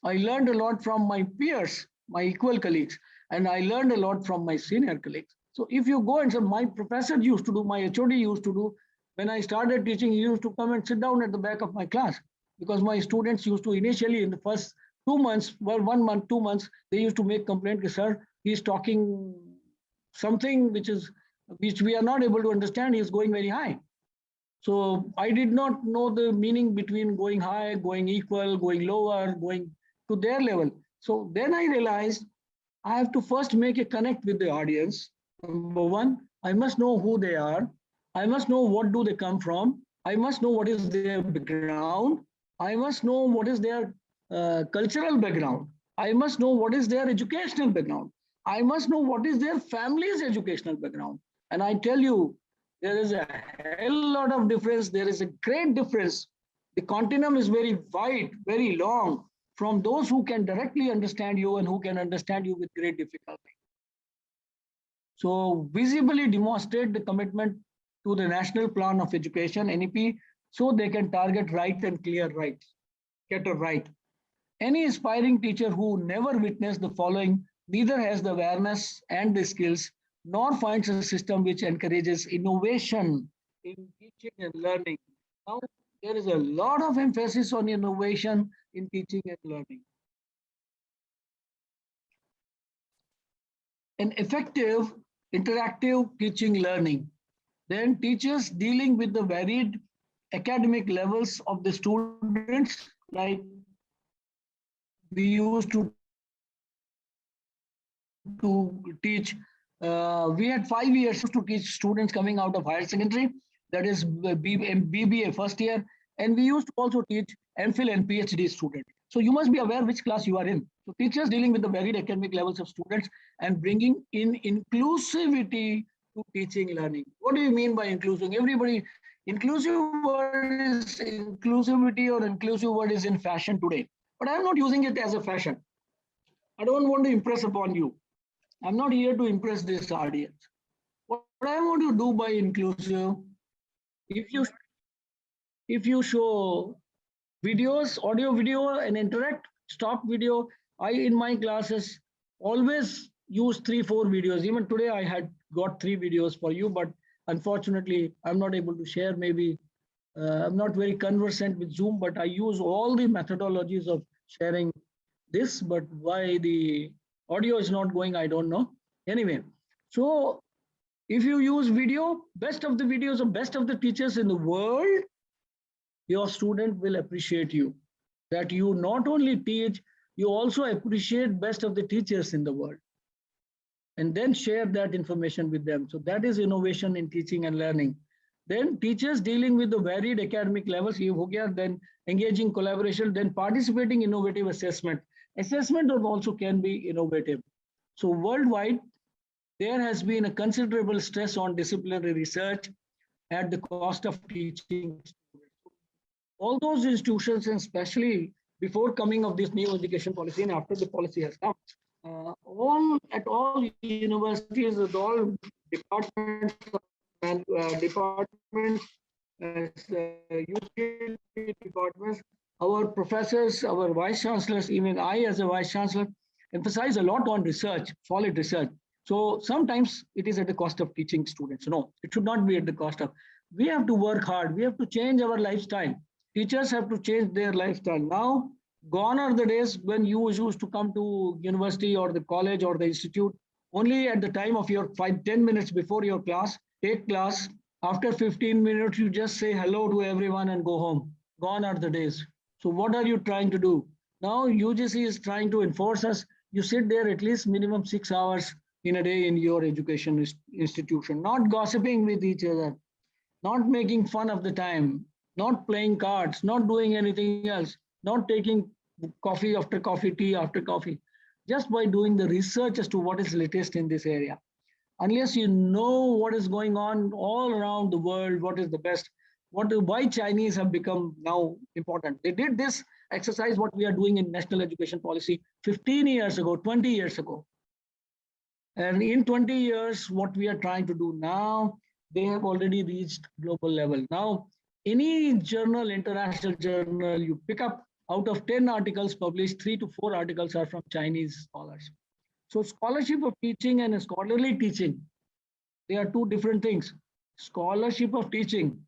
I learned a lot from my peers, my equal colleagues, and I learned a lot from my senior colleagues. So if you go and say, my professor used to do, my HOD used to do, when I started teaching, he used to come and sit down at the back of my class because my students used to initially in the first 2 months, well, 1 month, 2 months, they used to make complaint, sir, he's talking something which we are not able to understand, he's going very high. So I did not know the meaning between going high, going equal, going lower, going to their level. So then I realized I have to first make a connect with the audience. Number one, I must know who they are. I must know what do they come from. I must know what is their background. I must know what is their cultural background. I must know what is their educational background. I must know what is their family's educational background. And I tell you, there is a hell lot of difference. There is a great difference. The continuum is very wide, very long from those who can directly understand you and who can understand you with great difficulty. So visibly demonstrate the commitment to the National Plan of Education, NEP, so they can target right and clear rights, get it right. Any aspiring teacher who never witnessed the following neither has the awareness and the skills, nor finds a system which encourages innovation in teaching and learning. Now, there is a lot of emphasis on innovation in teaching and learning. An effective interactive teaching learning. Then teachers dealing with the varied academic levels of the students, like we used to teach, we had 5 years to teach students coming out of higher secondary, that is BBA first year, and we used to also teach MPhil and PhD students. So you must be aware which class you are in. So teachers dealing with the varied academic levels of students and bringing in inclusivity to teaching learning. What do you mean by inclusive? Everybody, inclusive word is inclusivity or inclusive word is in fashion today. But I'm not using it as a fashion. I don't want to impress upon you. I'm not here to impress this audience. What I want to do by inclusive, if you show videos, audio, video, and interact, stop video. I, in my classes, always use 3-4 videos. Even today, I had got 3 videos for you, but unfortunately, I'm not able to share. Maybe I'm not very conversant with Zoom, but I use all the methodologies of sharing this, but why the audio is not going, I don't know. Anyway, so if you use video, best of the videos of best of the teachers in the world, your student will appreciate you. That you not only teach, you also appreciate best of the teachers in the world. And then share that information with them. So that is innovation in teaching and learning. Then teachers dealing with the varied academic levels, then engaging collaboration, then participating innovative assessment. Assessment also can be innovative. So worldwide, there has been a considerable stress on disciplinary research at the cost of teaching. All those institutions, and especially before coming of this new education policy and after the policy has come, at all universities, at all departments and departments, departments, our professors, our vice chancellors, even I as a vice chancellor, emphasize a lot on research, solid research. So sometimes it is at the cost of teaching students. No, it should not be at the cost of. We have to work hard. We have to change our lifestyle. Teachers have to change their lifestyle. Now, gone are the days when you used to come to university or the college or the institute only at the time of your 5-10 minutes before your class, take class. After 15 minutes, you just say hello to everyone and go home. Gone are the days. So what are you trying to do? Now UGC is trying to enforce us. You sit there at least minimum 6 hours in a day in your education institution, not gossiping with each other, not making fun of the time, not playing cards, not doing anything else, not taking coffee after coffee, tea after coffee, just by doing the research as to what is latest in this area. Unless you know what is going on all around the world, what is the best, why Chinese have become now important. They did this exercise what we are doing in national education policy 15 years ago, 20 years ago. And in 20 years, what we are trying to do now, they have already reached global level. Now, any journal, international journal you pick up, out of 10 articles published, 3 to 4 articles are from Chinese scholars. So scholarship of teaching and scholarly teaching, they are two different things. Scholarship of teaching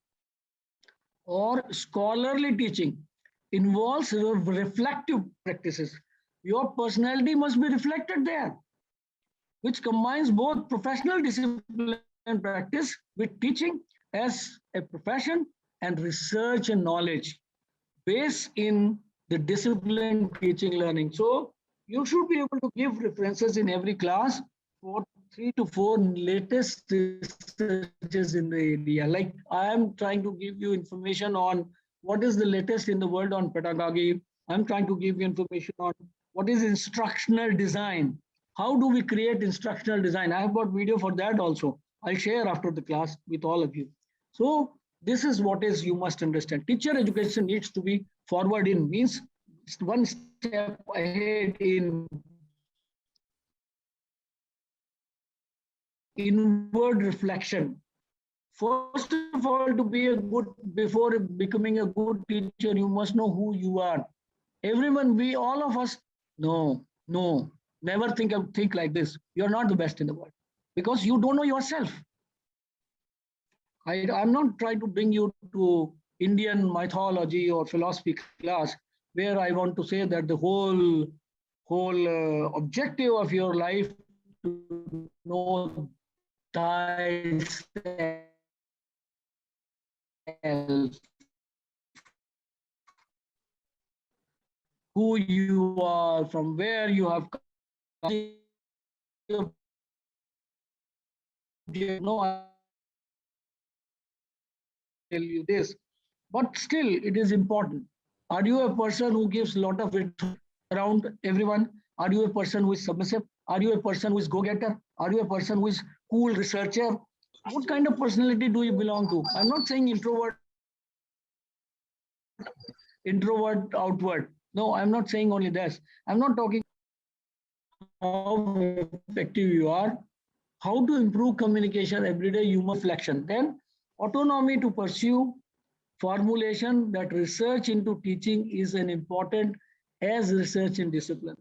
or scholarly teaching involves reflective practices. Your personality must be reflected there, which combines both professional discipline and practice with teaching as a profession and research and knowledge based in the discipline teaching learning. So you should be able to give references in every class for 3 to 4 latest researches in the area. Like I am trying to give you information on what is the latest in the world on pedagogy. I'm trying to give you information on what is instructional design. How do we create instructional design? I have got video for that also. I'll share after the class with all of you. So this is what is you must understand. Teacher education needs to be forward in, means one step ahead in inward reflection. First of all, to be a good, before becoming a good teacher, you must know who you are. Everyone, we, all of us, no, never think like this. You're not the best in the world because you don't know yourself. I'm not trying to bring you to Indian mythology or philosophy class where I want to say that the whole objective of your life to know thyself, who you are, from where you have come. No, I'll tell you this, but still it is important. Are you a person who gives a lot of it around everyone? Are you a person who is submissive? Are you a person who is go-getter? Are you a person who is cool researcher? What kind of personality do you belong to? I'm not saying introvert, outward. No, I'm not saying only this. I'm not talking how effective you are, how to improve communication every day, human reflection. Then autonomy to pursue formulation that research into teaching is an important as research in discipline.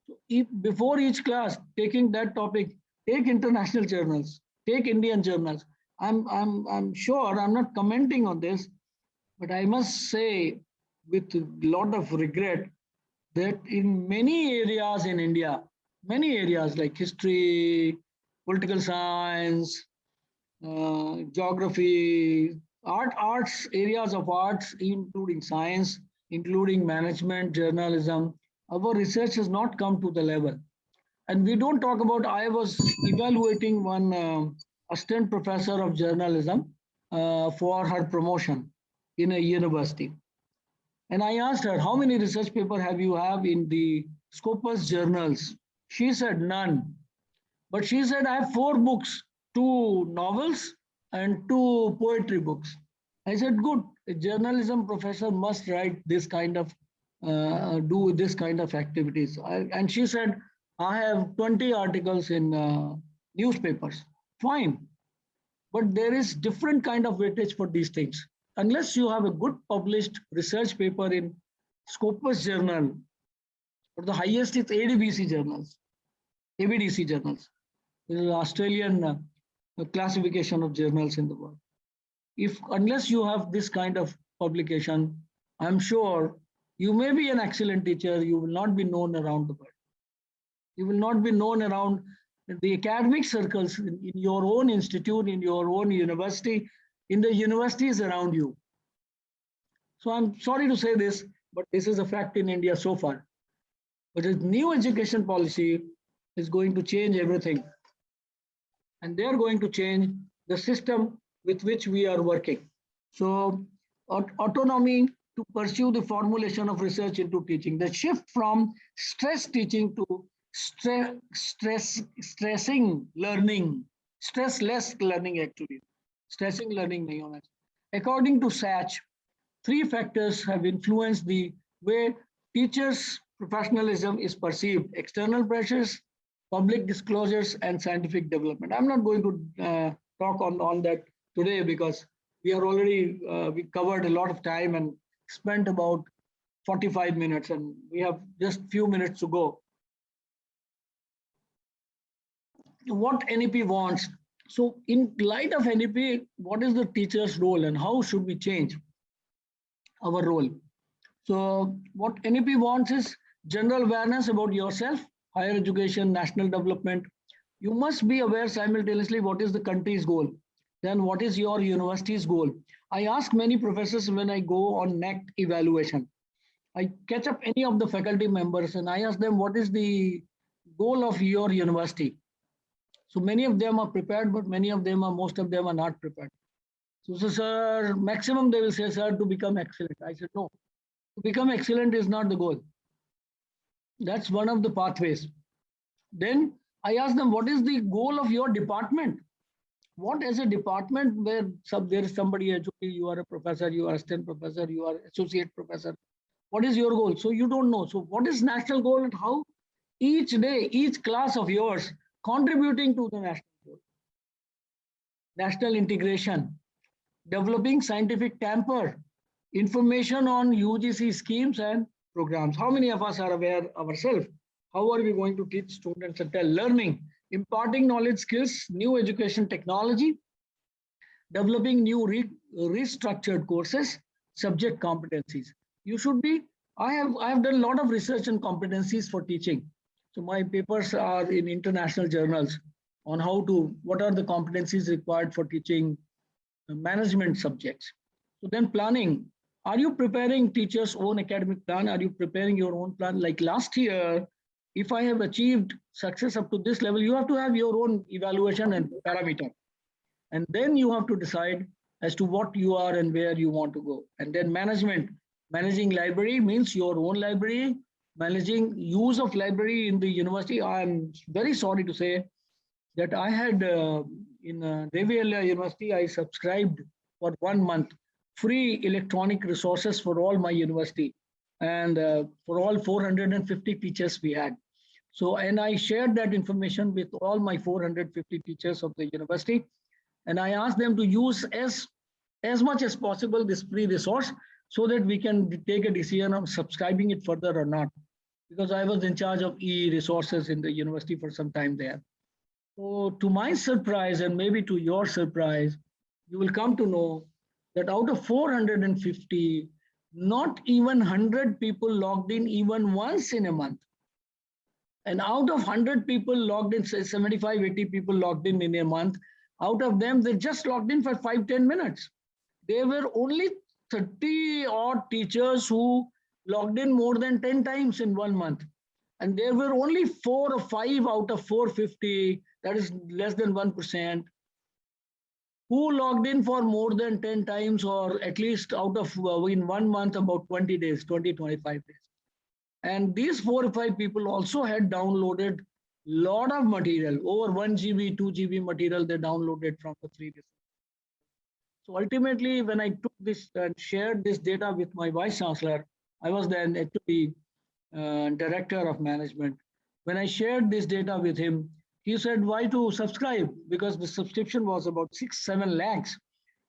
So if before each class taking that topic, take international journals, take Indian journals. I'm sure I'm not commenting on this, but I must say with a lot of regret that in many areas in India, many areas like history, political science, geography, arts, areas of arts, including science, including management, journalism, our research has not come to the level. And we don't talk about, I was evaluating one assistant professor of journalism for her promotion in a university. And I asked her, how many research papers have you have in the Scopus journals? She said none. But she said, I have 4 books, 2 novels and 2 poetry books. I said, good, a journalism professor must write this kind of, do this kind of activities. And she said, I have 20 articles in newspapers. Fine. But there is different kind of weightage for these things. Unless you have a good published research paper in Scopus journal, or the highest is ADBC journals, ABDC journals. This is Australian classification of journals in the world. Unless you have this kind of publication, I'm sure you may be an excellent teacher, you will not be known around the world. You will not be known around the academic circles in your own institute, in your own university, in the universities around you. So I'm sorry to say this, but this is a fact in India so far. But the new education policy is going to change everything. And they're going to change the system with which we are working. So autonomy to pursue the formulation of research into teaching, the shift from stress teaching to stressing learning, stressless learning actually. Stressing learning nahi hona chahiye. According to Sachs, 3 factors have influenced the way teachers' professionalism is perceived, external pressures, public disclosures, and scientific development. I'm not going to talk on that today because we are already, we covered a lot of time and spent about 45 minutes and we have just few minutes to go. What NEP wants. So in light of NEP, what is the teacher's role and how should we change our role? So what NEP wants is general awareness about yourself, higher education, national development. You must be aware simultaneously what is the country's goal, then what is your university's goal. I ask many professors when I go on NECT evaluation, I catch up any of the faculty members and I ask them what is the goal of your university. So many of them are prepared, but many of them are, most of them are not prepared. So sir, maximum they will say, sir, to become excellent. I said, no, to become excellent is not the goal. That's one of the pathways. Then I ask them, what is the goal of your department? What as a department where there is somebody, you are a professor, you are assistant professor, you are associate professor. What is your goal? So you don't know. So what is national goal and how each day, each class of yours contributing to the national goal? National integration, developing scientific temper, information on UGC schemes and programs. How many of us are aware ourselves? How are we going to teach students and tell learning, imparting knowledge skills, new education technology, developing new restructured courses, subject competencies. You should be, I have done a lot of research on competencies for teaching. So my papers are in international journals on how to, what are the competencies required for teaching management subjects. So then planning, are you preparing teachers' own academic plan? Are you preparing your own plan? Like last year, if I have achieved success up to this level, you have to have your own evaluation and parameter. And then you have to decide as to what you are and where you want to go. And then management, managing library means your own library, managing use of library in the university. I'm very sorry to say that I had in Devi University, I subscribed for 1 month free electronic resources for all my university and for all 450 teachers we had. So, and I shared that information with all my 450 teachers of the university. And I asked them to use as much as possible this free resource so that we can take a decision on subscribing it further or not. Because I was in charge of e-resources in the university for some time there. So to my surprise, and maybe to your surprise, you will come to know that out of 450, not even 100 people logged in even once in a month. And out of 100 people logged in, say 75, 80 people logged in a month, out of them, they just logged in for 5-10 minutes. There were only 30 odd teachers who logged in more than 10 times in 1 month. And there were only 4 or 5 out of 450, that is less than 1%, who logged in for more than 10 times or at least out of in 1 month about 20 days, 20-25 days. And these 4 or 5 people also had downloaded lot of material, over 1 GB, 2 GB material they downloaded from the 3 days. So ultimately, when I took this and shared this data with my Vice Chancellor, I was then actually Director of Management. When I shared this data with him, he said, why to subscribe? Because the subscription was about 6-7 lakhs.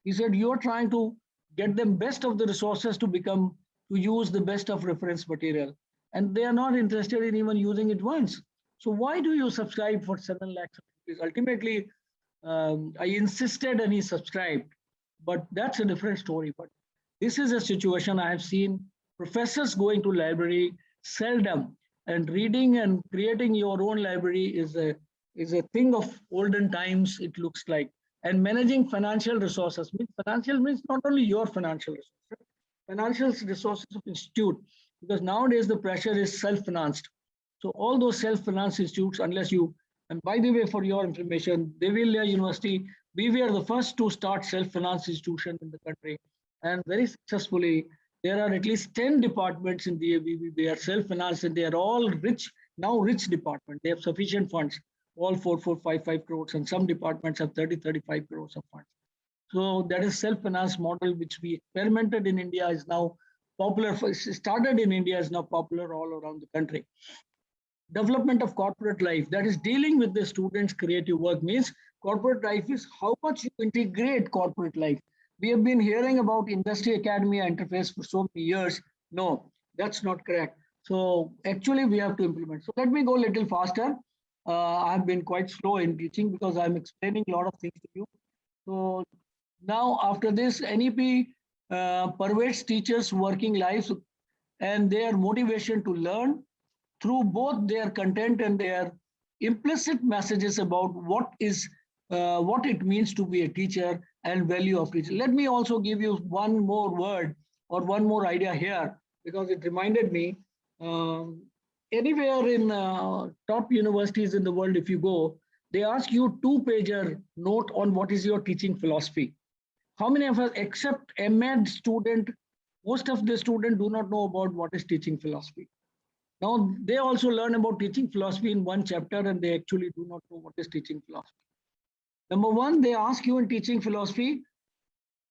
He said, you're trying to get them best of the resources to use the best of reference material. And they are not interested in even using it once. So why do you subscribe for 7 lakhs? Ultimately, I insisted and he subscribed, but that's a different story. But this is a situation I have seen professors going to library seldom, and reading and creating your own library is a thing of olden times, it looks like. And managing financial resources means not only your financial resources, financial resources of institute, because nowadays the pressure is self-financed. So all those self-financed institutes, unless you, and by the way, for your information, Devi University, we were the first to start self-financed institution in the country, and very successfully. There are at least 10 departments in DAV. They are self-financed and they are all rich, now rich department. They have sufficient funds, all 4,455 crores, and some departments have 30-35 crores of funds. So that is self-financed model, which we experimented in India, is now popular, started in India, is now popular all around the country. Development of corporate life, that is dealing with the students' creative work, means corporate life is how much you integrate corporate life. We have been hearing about industry academia interface for so many years. No, that's not correct. So actually we have to implement. So let me go a little faster. I've been quite slow in teaching because I'm explaining a lot of things to you. So now after this, NEP pervades teachers' working lives and their motivation to learn through both their content and their implicit messages about what it means to be a teacher and value of teaching. Let me also give you one more word or one more idea here, because it reminded me. Anywhere in top universities in the world, if you go, they ask you 2-pager note on what is your teaching philosophy. How many of us, except MEd student, most of the students do not know about what is teaching philosophy. Now, they also learn about teaching philosophy in one chapter, and they actually do not know what is teaching philosophy. Number one, they ask you in teaching philosophy,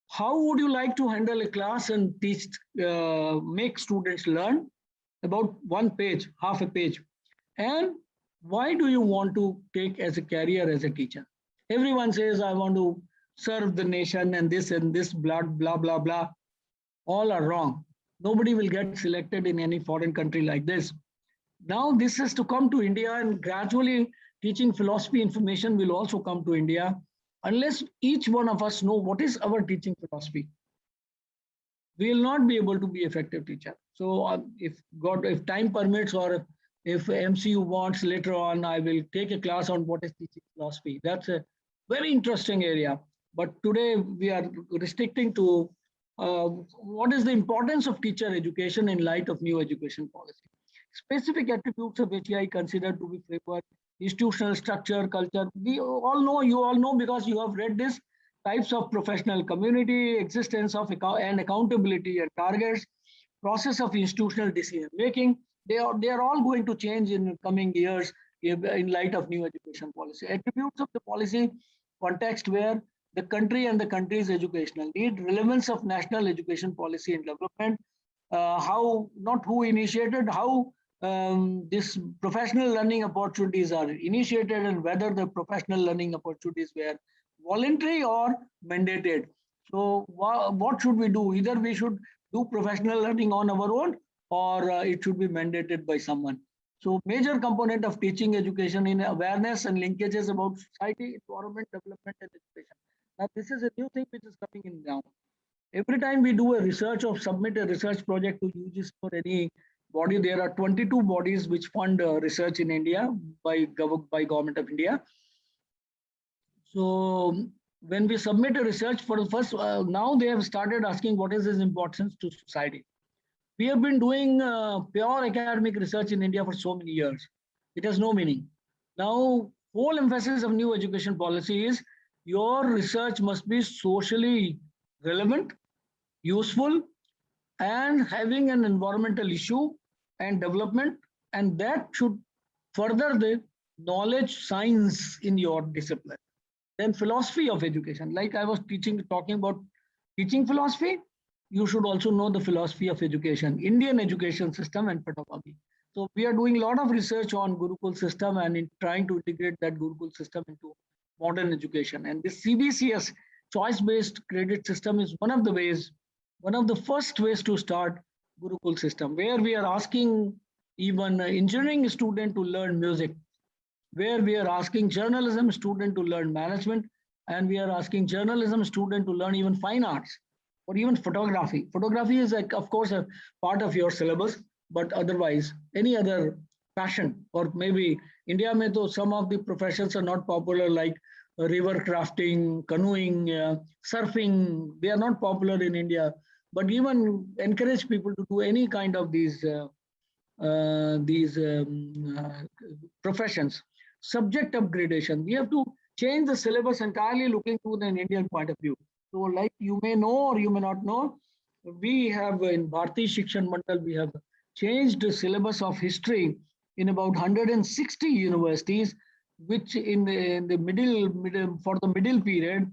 how would you like to handle a class and teach, make students learn? About 1 page, half a page. And why do you want to take as a career as a teacher? Everyone says, I want to serve the nation and this, blah, blah, blah, blah. All are wrong. Nobody will get selected in any foreign country like this. Now this has to come to India, and gradually teaching philosophy information will also come to India, unless each one of us know what is our teaching philosophy. We will not be able to be effective teacher. So if time permits, or if MCU wants later on, I will take a class on what is teaching philosophy. That's a very interesting area. But today we are restricting to what is the importance of teacher education in light of new education policy. Specific attributes of HEI considered to be framework, institutional structure, culture. We all know, you all know, because you have read this. Types of professional community, existence of and accountability and targets, process of institutional decision making. They are all going to change in the coming years in light of new education policy. Attributes of the policy context, where the country and the country's educational need, relevance of national education policy and development, how, not who initiated, how this professional learning opportunities are initiated, and whether the professional learning opportunities were voluntary or mandated. So what should we do? Either we should do professional learning on our own, or it should be mandated by someone. So major component of teaching education in awareness and linkages about society, environment, development, and education. Now this is a new thing which is coming in now. Every time we do a research or submit a research project to UGC for any body, there are 22 bodies which fund research in India by Government of India. So when we submit a research for the first, now they have started asking what is its importance to society. We have been doing pure academic research in India for so many years. It has no meaning. Now, whole emphasis of new education policy is your research must be socially relevant, useful, and having an environmental issue and development, and that should further the knowledge science in your discipline. Then philosophy of education, like I was talking about teaching philosophy, you should also know the philosophy of education, Indian education system and pedagogy. So we are doing a lot of research on Gurukul system and in trying to integrate that Gurukul system into modern education. And this CBCS, choice-based credit system, is one of the ways, one of the first ways to start Gurukul system, where we are asking even engineering student to learn music, where we are asking journalism student to learn management, and we are asking journalism student to learn even fine arts or even photography. Photography is, like, of course, a part of your syllabus, but otherwise any other passion, or maybe India mein to some of the professions are not popular, like river crafting, canoeing, surfing. They are not popular in India, but even encourage people to do any kind of these professions. Subject upgradation. We have to change the syllabus entirely looking to an Indian point of view. So like you may know or you may not know, we have in Bharati Shikshan Mandal, we have changed the syllabus of history in about 160 universities, which in the middle for the middle period,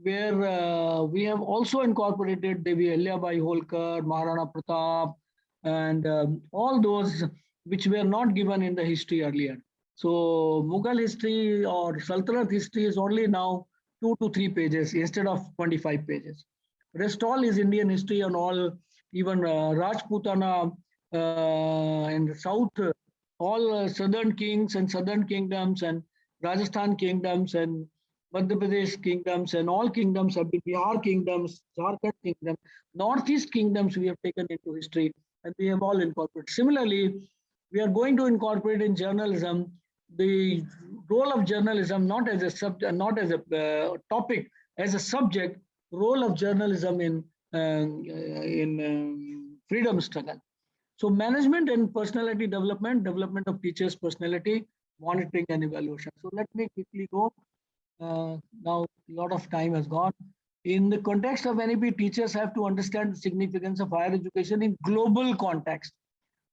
where we have also incorporated Devi Ahilyabai Holkar, Maharana Pratap, and all those which were not given in the history earlier. So Mughal history or Sultanate history is only now 2 to 3 pages instead of 25 pages. Rest all is Indian history and all, even Rajputana in the south, all southern kings and southern kingdoms and Rajasthan kingdoms and Madhya Pradesh kingdoms and all kingdoms have been Bihar kingdoms, Jharkhand kingdom, Northeast kingdoms we have taken into history and we have all incorporated. Similarly, we are going to incorporate in journalism the role of journalism not as a subject, not as a topic, as a subject, role of journalism in freedom struggle. So management and personality development, development of teachers' personality, monitoring and evaluation. So let me quickly go. Now a lot of time has gone. In the context of NEP, teachers have to understand the significance of higher education in global context.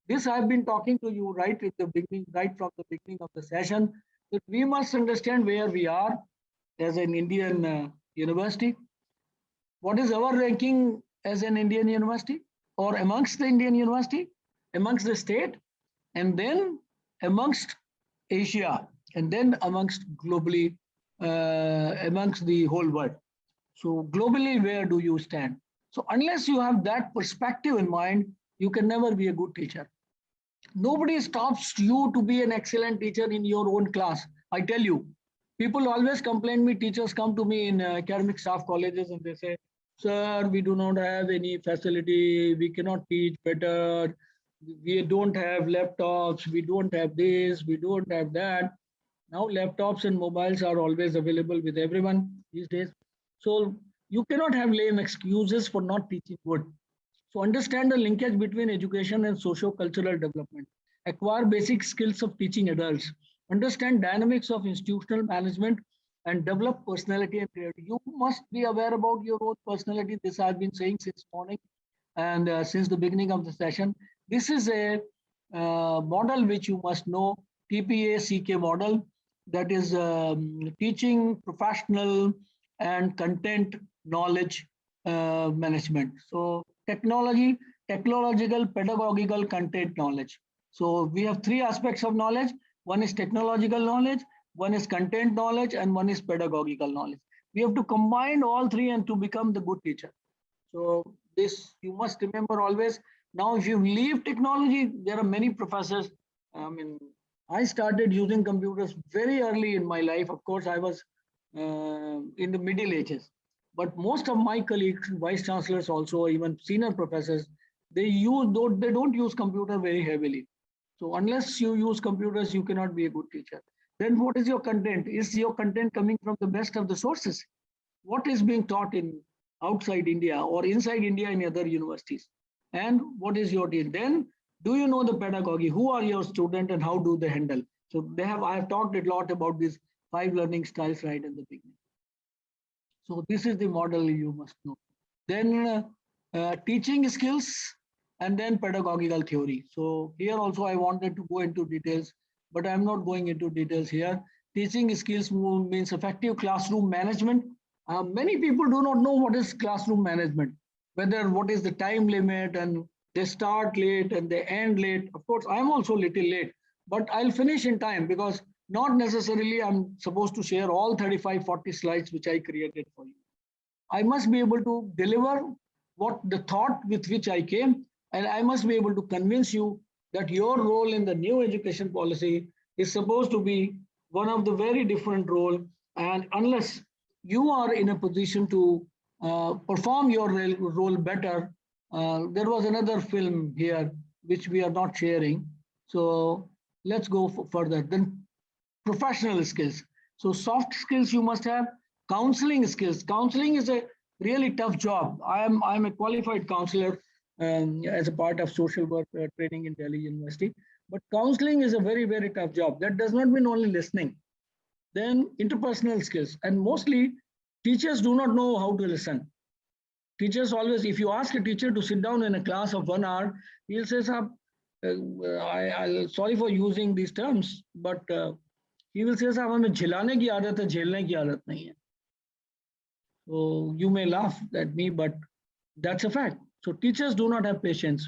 This I've been talking to you right at the beginning, right from the beginning of the session, that we must understand where we are as an Indian university. What is our ranking as an Indian university or amongst the Indian university, amongst the state, and then amongst Asia, and then amongst globally, amongst the whole world. So globally, where do you stand? So unless you have that perspective in mind, you can never be a good teacher. Nobody stops you to be an excellent teacher in your own class. I tell you, people always complain me, teachers come to me in academic staff colleges and they say, sir, we do not have any facility, we cannot teach better, we don't have laptops, we don't have this, we don't have that. Now laptops and mobiles are always available with everyone these days. So you cannot have lame excuses for not teaching good. So understand the linkage between education and socio-cultural development. Acquire basic skills of teaching adults. Understand dynamics of institutional management and develop personality and creativity. You must be aware about your own personality. This I've been saying since morning and since the beginning of the session. This is a model which you must know, TPA-CK model, that is teaching, professional and content knowledge management. So technology, technological, pedagogical, content knowledge. So we have 3 aspects of knowledge. One is technological knowledge, one is content knowledge, and one is pedagogical knowledge. We have to combine all 3 and to become the good teacher. So this you must remember always. Now, if you leave technology, there are many professors. I started using computers very early in my life. Of course, I was in the Middle Ages. But most of my colleagues, vice chancellors also, even senior professors, they don't use computer very heavily. So unless you use computers, you cannot be a good teacher. Then what is your content? Is your content coming from the best of the sources? What is being taught in outside India or inside India in other universities? And what is your deal? Then do you know the pedagogy? Who are your students and how do they handle? So I have talked a lot about these 5 learning styles right in the beginning. So this is the model you must know. Then teaching skills and then pedagogical theory. So here also I wanted to go into details, but I'm not going into details here. Teaching skills means effective classroom management. Many people do not know what is classroom management, what is the time limit, and they start late and they end late. Of course, I'm also a little late, but I'll finish in time because not necessarily I'm supposed to share all 35, 40 slides which I created for you. I must be able to deliver what the thought with which I came, and I must be able to convince you that your role in the new education policy is supposed to be one of the very different role. And unless you are in a position to perform your role better, there was another film here which we are not sharing. So let's go further. Then professional skills. So soft skills you must have. Counseling skills. Counseling is a really tough job. I'm a qualified counselor as a part of social work training in Delhi University. But counseling is a very, very tough job. That does not mean only listening. Then interpersonal skills. And mostly teachers do not know how to listen. Teachers always, if you ask a teacher to sit down in a class of 1 hour, he'll say, sorry for using these terms, but he will say, साहब हमें झिलाने की आदत है, झेलने की आदत नहीं है. So you may laugh at me, but that's a fact. So teachers do not have patience.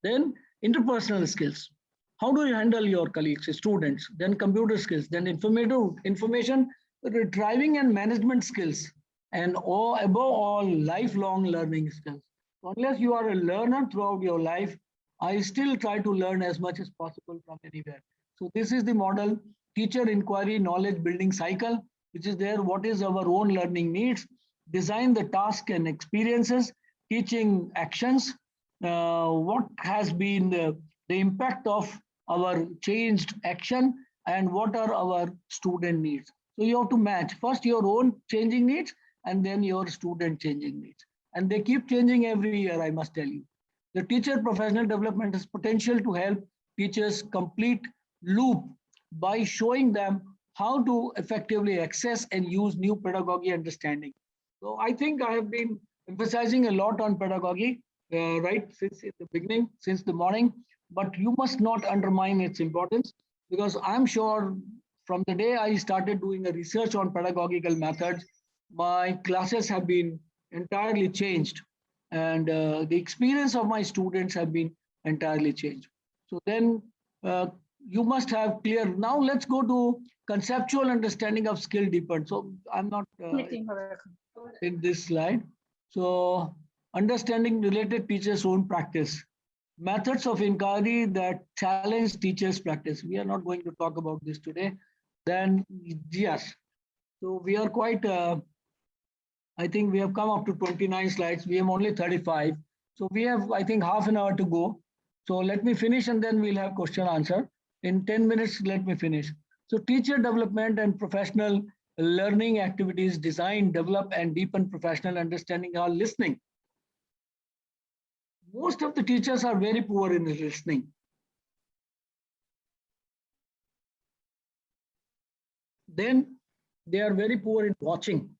Then interpersonal skills. How do you handle your colleagues, students? Then computer skills, then information retrieving and management skills, and above all, lifelong learning skills. So unless you are a learner throughout your life, I still try to learn as much as possible from anywhere. So this is the model teacher inquiry knowledge building cycle, which is there. What is our own learning needs? Design the task and experiences, teaching actions. What has been the impact of our changed action, and what are our student needs? So you have to match first your own changing needs and then your student changing needs. And they keep changing every year, I must tell you. The teacher professional development has potential to help teachers complete loop by showing them how to effectively access and use new pedagogy understanding. So I think I have been emphasizing a lot on pedagogy, right, since the beginning, since the morning, but you must not undermine its importance, because I'm sure from the day I started doing a research on pedagogical methods, my classes have been entirely changed, and the experience of my students have been entirely changed. So then you must have clear. Now let's go to conceptual understanding of skill deepened. So I'm not in this slide. So understanding related teachers' own practice. Methods of inquiry that challenge teachers' practice. We are not going to talk about this today. Then yes. So we are quite, I think we have come up to 29 slides. We have only 35. So we have, I think, half an hour to go. So let me finish and then we'll have question answer. In 10 minutes, let me finish. So teacher development and professional learning activities design, develop, and deepen professional understanding are listening. Most of the teachers are very poor in listening. Then they are very poor in watching.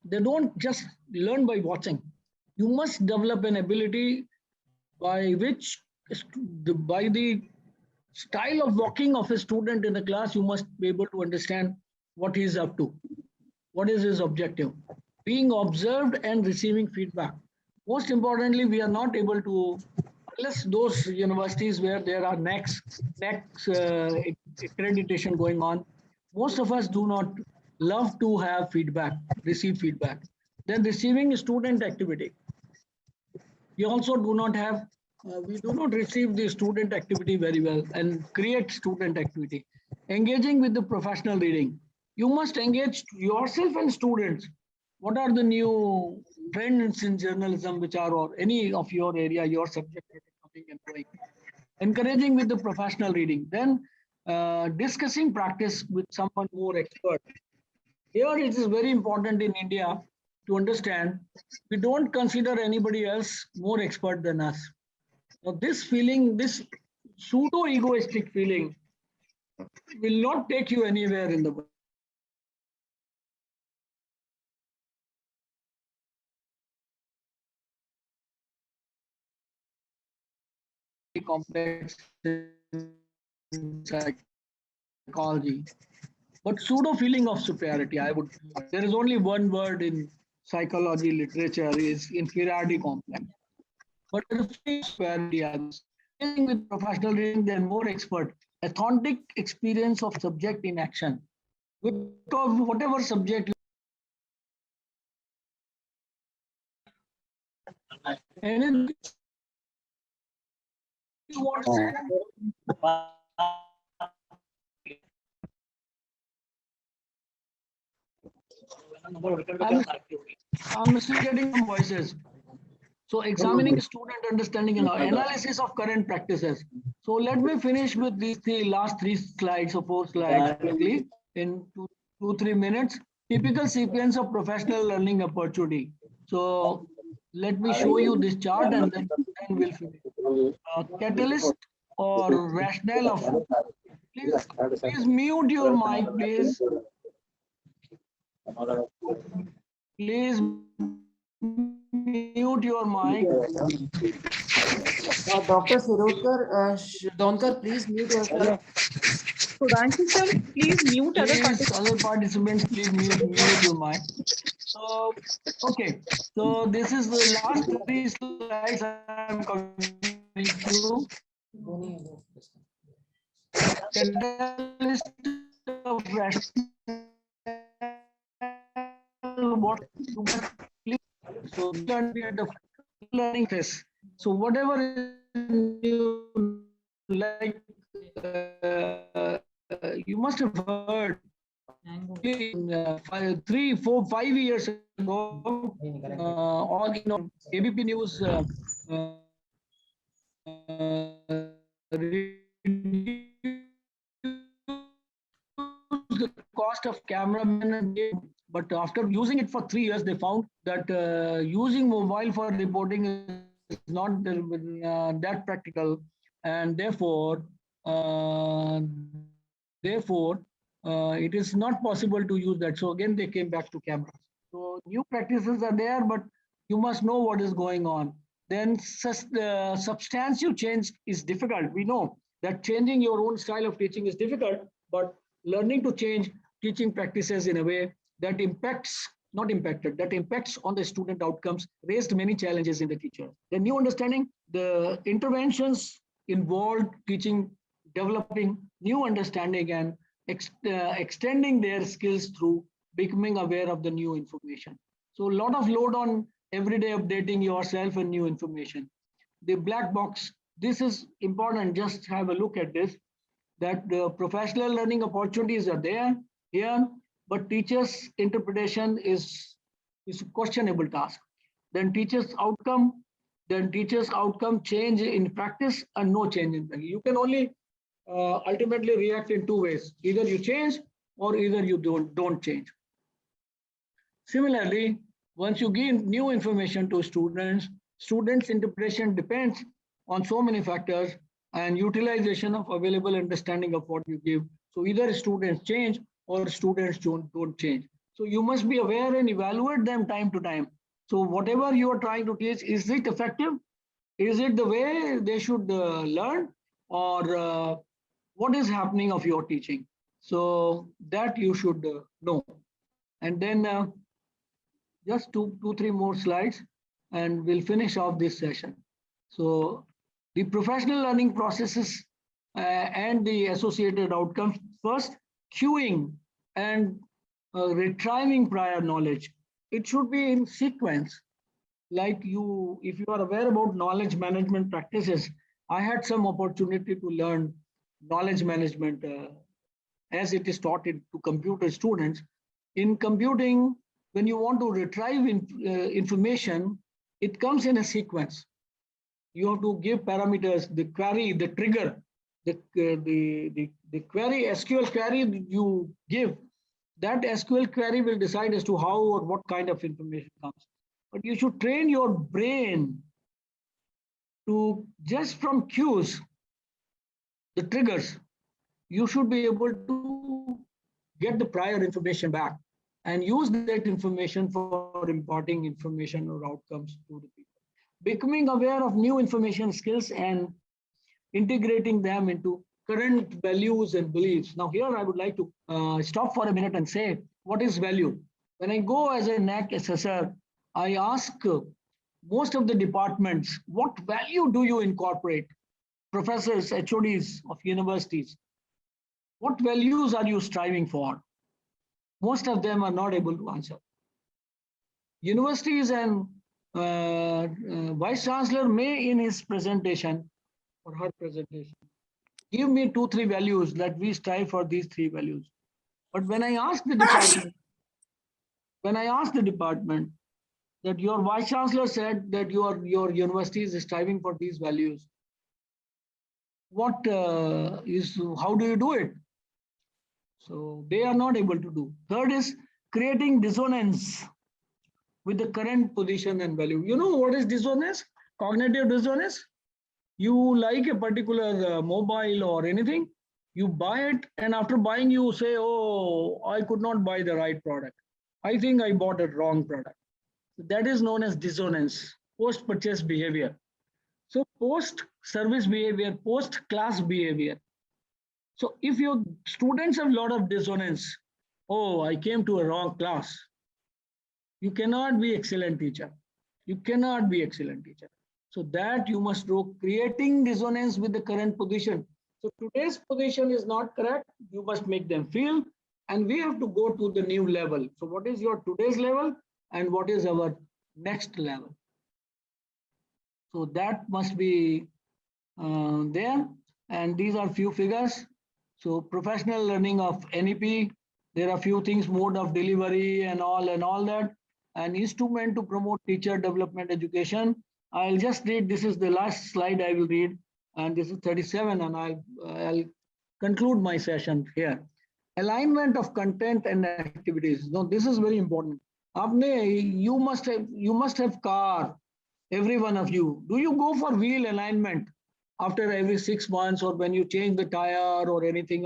They don't just learn by watching. You must develop an ability by which, by the style of walking of a student in the class, you must be able to understand what he is up to, what is his objective, being observed and receiving feedback. Most importantly, we are not able to, unless those universities where there are next accreditation going on, most of us do not love to have feedback, receive feedback. Then receiving student activity. We also do not have, we do not receive the student activity very well and create student activity. Engaging with the professional reading. You must engage yourself and students. What are the new trends in journalism which are, or any of your area, your subject that is coming and going. Encouraging with the professional reading. Then discussing practice with someone more expert. Here it is very important in India to understand, we don't consider anybody else more expert than us. Now this feeling, this pseudo-egoistic feeling will not take you anywhere in the world. Complex psychology, but pseudo feeling of superiority. There is only one word in psychology literature is inferiority complex. But the superiority with professional reading, they're more expert. Authentic experience of subject in action. Because whatever subject and you want I'm still getting some voices. So examining student understanding and analysis of current practices. So let me finish with these last three slides or four slides quickly in 2-3 minutes. Typical sequence of professional learning opportunity. So let me show you this chart and then we'll finish. Catalyst or rationale of, please mute your mic, please. Please mute your mic. Dr. Shirodkar, Donkar, please mute yourself. Sudhanshu sir, please mute other Please, participants. other participants, please mute your mic. So, okay. So this is the last 3 slides I'm covering through. Catalyst of rational what you must please. So learn at the learning phase. So whatever you like, you must have heard 3, 4, 5 years ago, all ABP News the cost of cameraman, but after using it for 3 years, they found that using mobile for reporting is not that practical, and therefore, it is not possible to use that. So again, they came back to cameras. So new practices are there, but you must know what is going on. Then substantial change is difficult. We know that changing your own style of teaching is difficult, but learning to change teaching practices in a way that impacts on the student outcomes raised many challenges in the teacher. The new understanding, the interventions involved teaching, developing new understanding and extending their skills through becoming aware of the new information. So a lot of load on everyday updating yourself and new information. The black box, this is important. Just have a look at this, that the professional learning opportunities are there here, but teachers' interpretation is a questionable task. Then teachers' outcome change in practice and no change in practice. You can only ultimately react in 2 ways. Either you change or either you don't change. Similarly, once you give new information to students' interpretation depends on so many factors and utilization of available understanding of what you give. So either students change or students don't change. So you must be aware and evaluate them time to time. So whatever you are trying to teach, is it effective? Is it the way they should learn? Or what is happening of your teaching? So that you should know. And then just two, 3 more slides and we'll finish off this session. So the professional learning processes and the associated outcomes. First, cueing and retrieving prior knowledge. It should be in sequence. Like if you are aware about knowledge management practices, I had some opportunity to learn knowledge management as it is taught to computer students. In computing, when you want to retrieve information, it comes in a sequence. You have to give parameters, the query, the trigger, the query, SQL query you give, that SQL query will decide as to how or what kind of information comes. But you should train your brain to just from cues, the triggers, you should be able to get the prior information back and use that information for imparting information or outcomes to the people. Becoming aware of new information skills and integrating them into current values and beliefs. Now here I would like to stop for a minute and say, what is value? When I go as a NAAC assessor, I ask most of the departments, what value do you incorporate? Professors, HODs of universities, what values are you striving for? Most of them are not able to answer. Universities and Vice Chancellor may in his presentation or her presentation, give me 2, 3 values that we strive for these 3 values. But when I ask the department, that your Vice Chancellor said that your university is striving for these values, how do you do it? So they are not able to do. Third is creating dissonance with the current position and value. You know what is dissonance? Cognitive dissonance. You like a particular mobile or anything, you buy it, and after buying you say, oh, I could not buy the right product. I think I bought a wrong product. That is known as dissonance, post-purchase behavior. So post-service behavior, post-class behavior. So if your students have a lot of dissonance, oh, I came to a wrong class, you cannot be excellent teacher. You cannot be excellent teacher. So that you must do, creating dissonance with the current position. So today's position is not correct. You must make them feel, and we have to go to the new level. So what is your today's level and what is our next level? So that must be there. And these are few figures. So professional learning of NEP, there are few things, mode of delivery and all that, and instrument to promote teacher development education. I'll just read, this is the last slide I will read, and this is 37, and I'll conclude my session here. Alignment of content and activities. Now, this is very important. You must have car, every one of you. Do you go for wheel alignment after every 6 months, or when you change the tire or anything?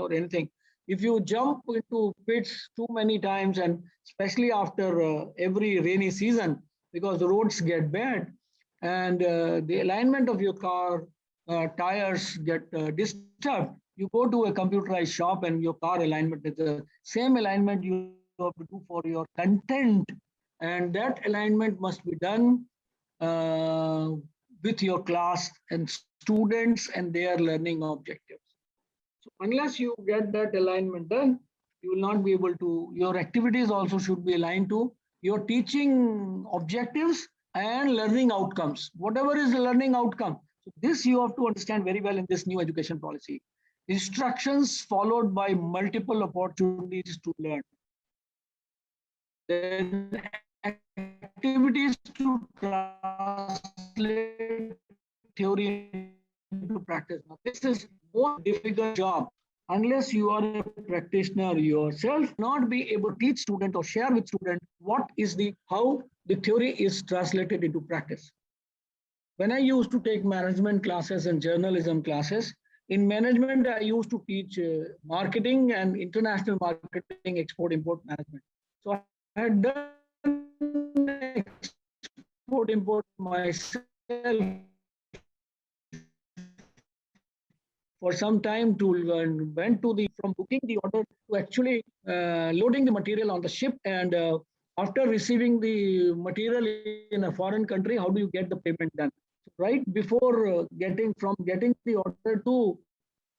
If you jump into pits too many times, and especially after every rainy season, because the roads get bad and the alignment of your car tires get disturbed, you go to a computerized shop and your car alignment is the same alignment you have to do for your content, and that alignment must be done with your class and students and their learning objectives. So unless you get that alignment done, you will not be able to, your activities also should be aligned to your teaching objectives and learning outcomes. Whatever is the learning outcome. So this you have to understand very well in this new education policy. Instructions followed by multiple opportunities to learn. Then activities to translate theory into practice. Now, this is more difficult job. Unless you are a practitioner yourself, not be able to teach student or share with student how the theory is translated into practice. When I used to take management classes and journalism classes, in management, I used to teach marketing and international marketing, export-import management. So I had done export-import myself for some time to learn, went to from booking the order to actually loading the material on the ship, and after receiving the material in a foreign country, how do you get the payment done? Right before getting the order to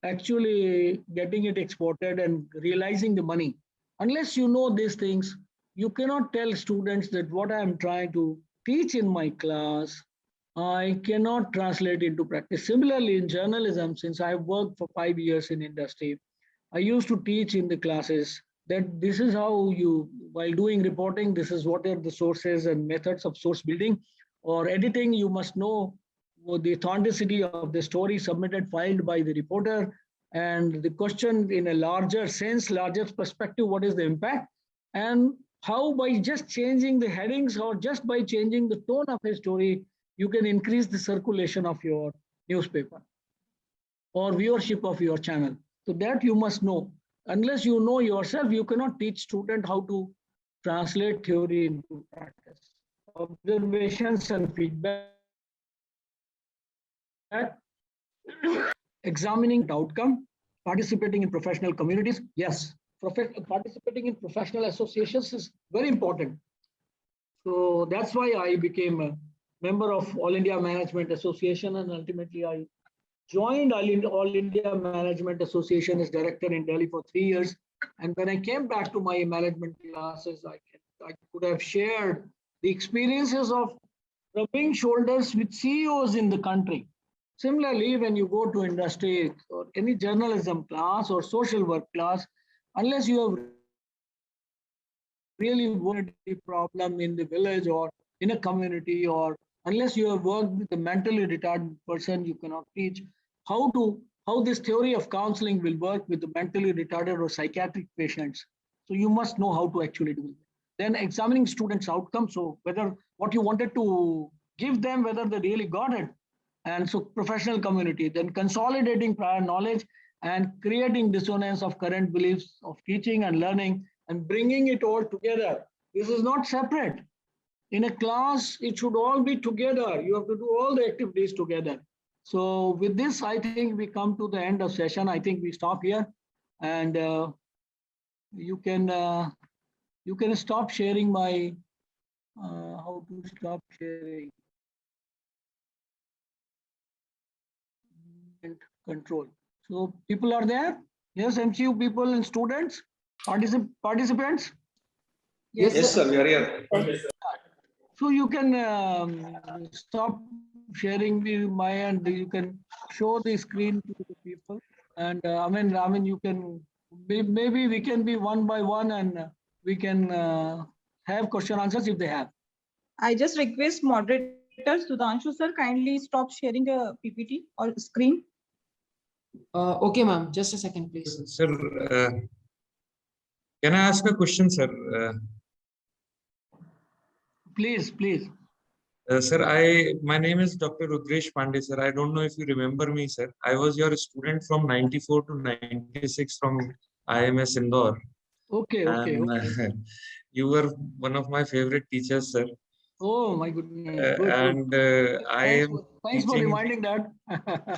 actually getting it exported and realizing the money. Unless you know these things, you cannot tell students that what I am trying to teach in my class, I cannot translate into practice. Similarly, in journalism, since I have worked for 5 years in industry, I used to teach in the classes that this is how you, while doing reporting, this is what are the sources and methods of source building or editing. You must know the authenticity of the story submitted, filed by the reporter, and the question in a larger sense, larger perspective, what is the impact, and how by just changing the headings or just by changing the tone of a story, you can increase the circulation of your newspaper or viewership of your channel. So that you must know. Unless you know yourself, you cannot teach student how to translate theory into practice. Observations and feedback. Examining the outcome, participating in professional communities. Yes, participating in professional associations is very important. So that's why I became a member of All India Management Association, and ultimately I joined All India Management Association as director in Delhi for 3 years. And when I came back to my management classes, I could have shared the experiences of rubbing shoulders with CEOs in the country. Similarly, when you go to industry or any journalism class or social work class, unless you have really worked the problem in the village or in a community, or unless you have worked with a mentally retarded person, you cannot teach how this theory of counseling will work with the mentally retarded or psychiatric patients. So you must know how to actually do it. Then examining students' outcomes, so whether what you wanted to give them, whether they really got it. And so professional community, then consolidating prior knowledge and creating dissonance of current beliefs of teaching and learning and bringing it all together. This is not separate. In a class, it should all be together. You have to do all the activities together. So with this, I think we come to the end of session. I think we stop here, and you can stop sharing my How to stop sharing and control. So people are there? Yes, MCU people and students, participants. Yes, sir, we are here. So you can stop sharing my end. You can show the screen to the people, and I mean, you can maybe we can be one by one, and we can have question answers if they have. I just request moderator Sudhanshu sir kindly stop sharing a PPT or screen. Okay, ma'am. Just a second, please. Sir, can I ask a question, sir? Please, please. Sir, my name is Dr. Rudresh Pandey, sir. I don't know if you remember me, sir. I was your student from 94 to 96 from IMS Indore. Okay, okay. And you were one of my favorite teachers, sir. Oh my goodness. Good, And I am thanks for teaching, reminding that.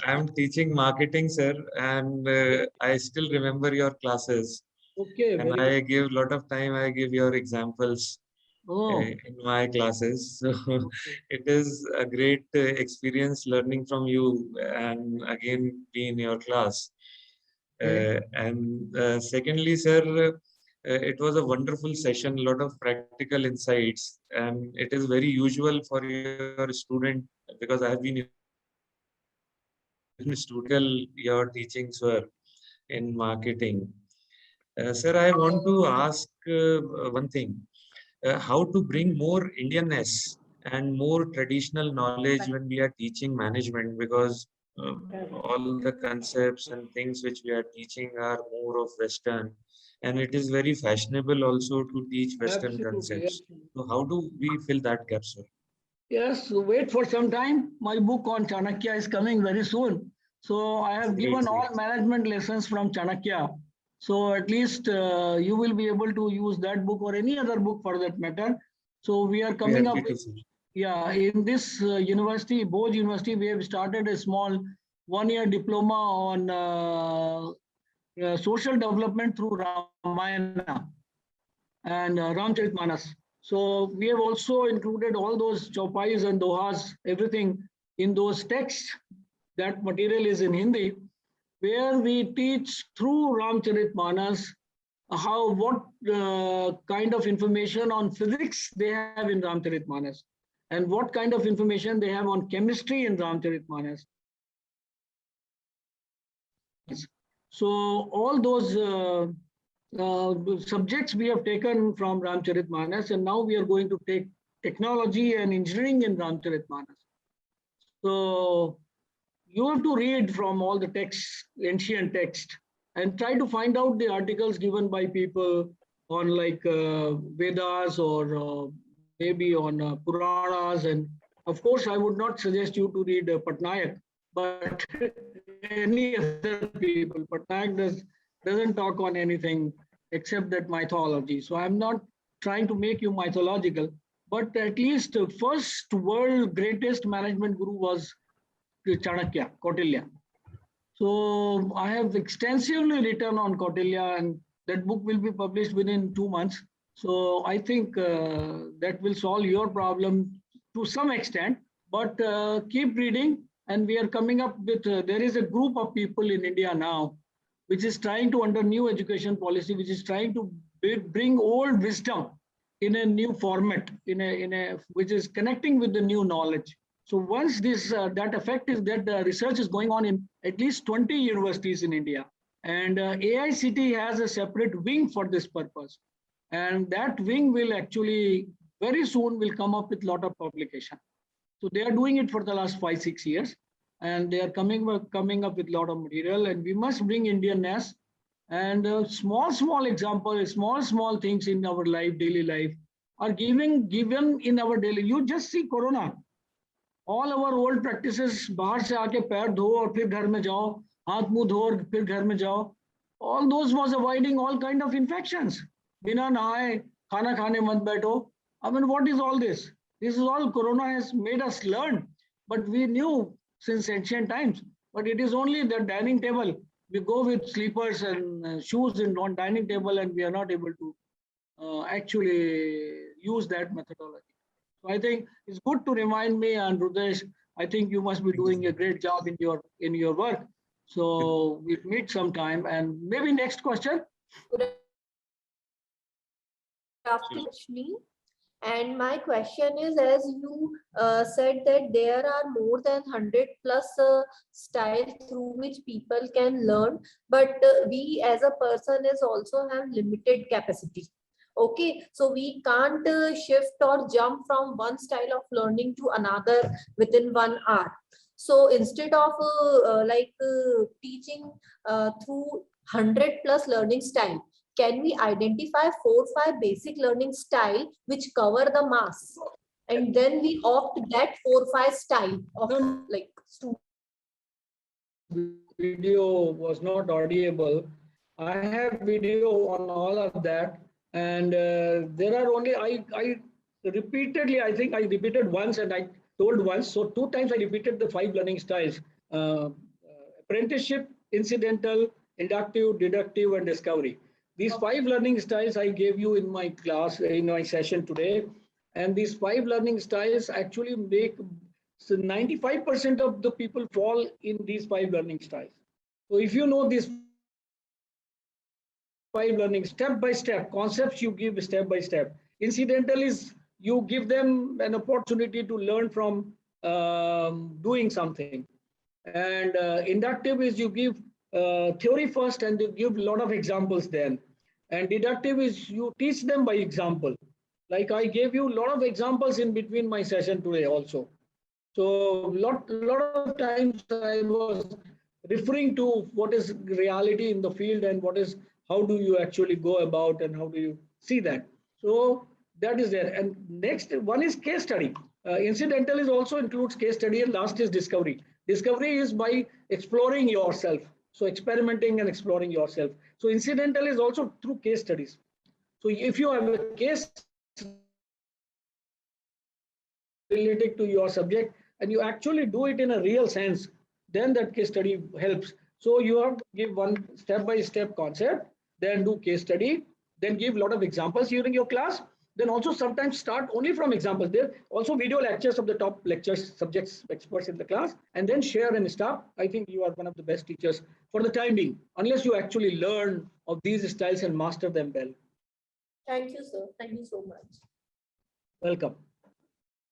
I'm teaching marketing, sir, and I still remember your classes. Okay, And very I good. give a lot of time, I give your examples Oh, in my classes. So it is a great experience learning from you and again be in your class. And secondly, sir, it was a wonderful session, a lot of practical insights, and it is very usual for your student because I have been in student, your teachings were in marketing. Sir, I want to ask one thing. How to bring more Indianness and more traditional knowledge when we are teaching management, because all the concepts and things which we are teaching are more of Western, and it is very fashionable also to teach Western absolutely. concepts. Absolutely. So how do we fill that gap, sir? Yes, wait for some time. My book on Chanakya is coming very soon. So I have Great, given all great. management lessons from Chanakya. So at least you will be able to use that book or any other book for that matter. So we are Be coming up happy to with, see. yeah, in this university, Bose University, we have started a small one-year diploma on social development through Ramayana and Ramcharitmanas. So we have also included all those chaupais and dohas, everything in those texts. That material is in Hindi, where we teach through Ramcharitmanas what kind of information on physics they have in Ramcharitmanas, and what kind of information they have on chemistry in Ramcharitmanas. So all those subjects we have taken from Ramcharitmanas, and now we are going to take technology and engineering in Ramcharitmanas. So you have to read from all the texts, ancient text, and try to find out the articles given by people on like Vedas or maybe on Puranas. And of course, I would not suggest you to read Patnaik, but any other people. Patnaik doesn't talk on anything except that mythology. So I'm not trying to make you mythological, but at least the first world greatest management guru was Chanakya, Kautilya. So I have extensively written on Kautilya, and that book will be published within 2 months. So I think that will solve your problem to some extent, but keep reading. And we are coming up with, there is a group of people in India now, which is trying to, under new education policy, which is trying to bring old wisdom in a new format, which is connecting with the new knowledge. So once this that effect is that research is going on in at least 20 universities in India, and AICT has a separate wing for this purpose, and that wing will actually very soon will come up with a lot of publication. So they are doing it for the last 5-6 years, and they are coming up with a lot of material, and we must bring Indianness and small example, small things in our life, daily life are given in our daily. You just see Corona. All our old practices, बाहर से आके पैर धो और फिर घर में जाओ, हाथ मुंह धो और फिर घर में जाओ. All those was avoiding all kind of infections. बिना नहाए खाना खाने मत बैठो. I mean, what is all this? This is all Corona has made us learn, but we knew since ancient times. But it is only the dining table. We go with slippers and shoes in on dining table, and we are not able to actually use that methodology. So I think it's good to remind me, and Rudesh, I think you must be Thank you, doing sir. a great job in your work. So we'll meet sometime, and maybe next question. Afternoon, Rashmi. And my question is, as you said that there are more than 100 plus styles through which people can learn, but we as a person is also have limited capacity. Okay, so we can't shift or jump from one style of learning to another within 1 hour. So instead of teaching through 100 plus learning style, can we identify 4-5 basic learning style which cover the mass, and then we opt that 4-5 style of like student? Video was not audible. I have video on all of that, and there are only I repeatedly, I think I repeated once and I told once, so 2 times I repeated the 5 learning styles: apprenticeship, incidental, inductive, deductive, and discovery. These 5 learning styles I gave you in my class, in my session today, and these 5 learning styles actually make, so 95% of the people fall in these 5 learning styles. So if you know these 5 learning step by step concepts, you give step by step. Incidental is you give them an opportunity to learn from doing something. And inductive is you give theory first and you give a lot of examples then. And deductive is you teach them by example. Like I gave you a lot of examples in between my session today also. So lot of times I was referring to what is reality in the field and what is, how do you actually go about and how do you see that. So that is there. And next one is case study. Incidental is also includes case study, and last is discovery. Discovery is by exploring yourself. So experimenting and exploring yourself. So incidental is also through case studies. So if you have a case related to your subject and you actually do it in a real sense, then that case study helps. So you have to give one step-by-step concept, then do case study, then give a lot of examples during your class, then also sometimes start only from examples. There also video lectures of the top lectures, subjects, experts in the class, and then share and stop. I think you are one of the best teachers for the time being, unless you actually learn of these styles and master them well. Thank you, sir. Thank you so much. Welcome.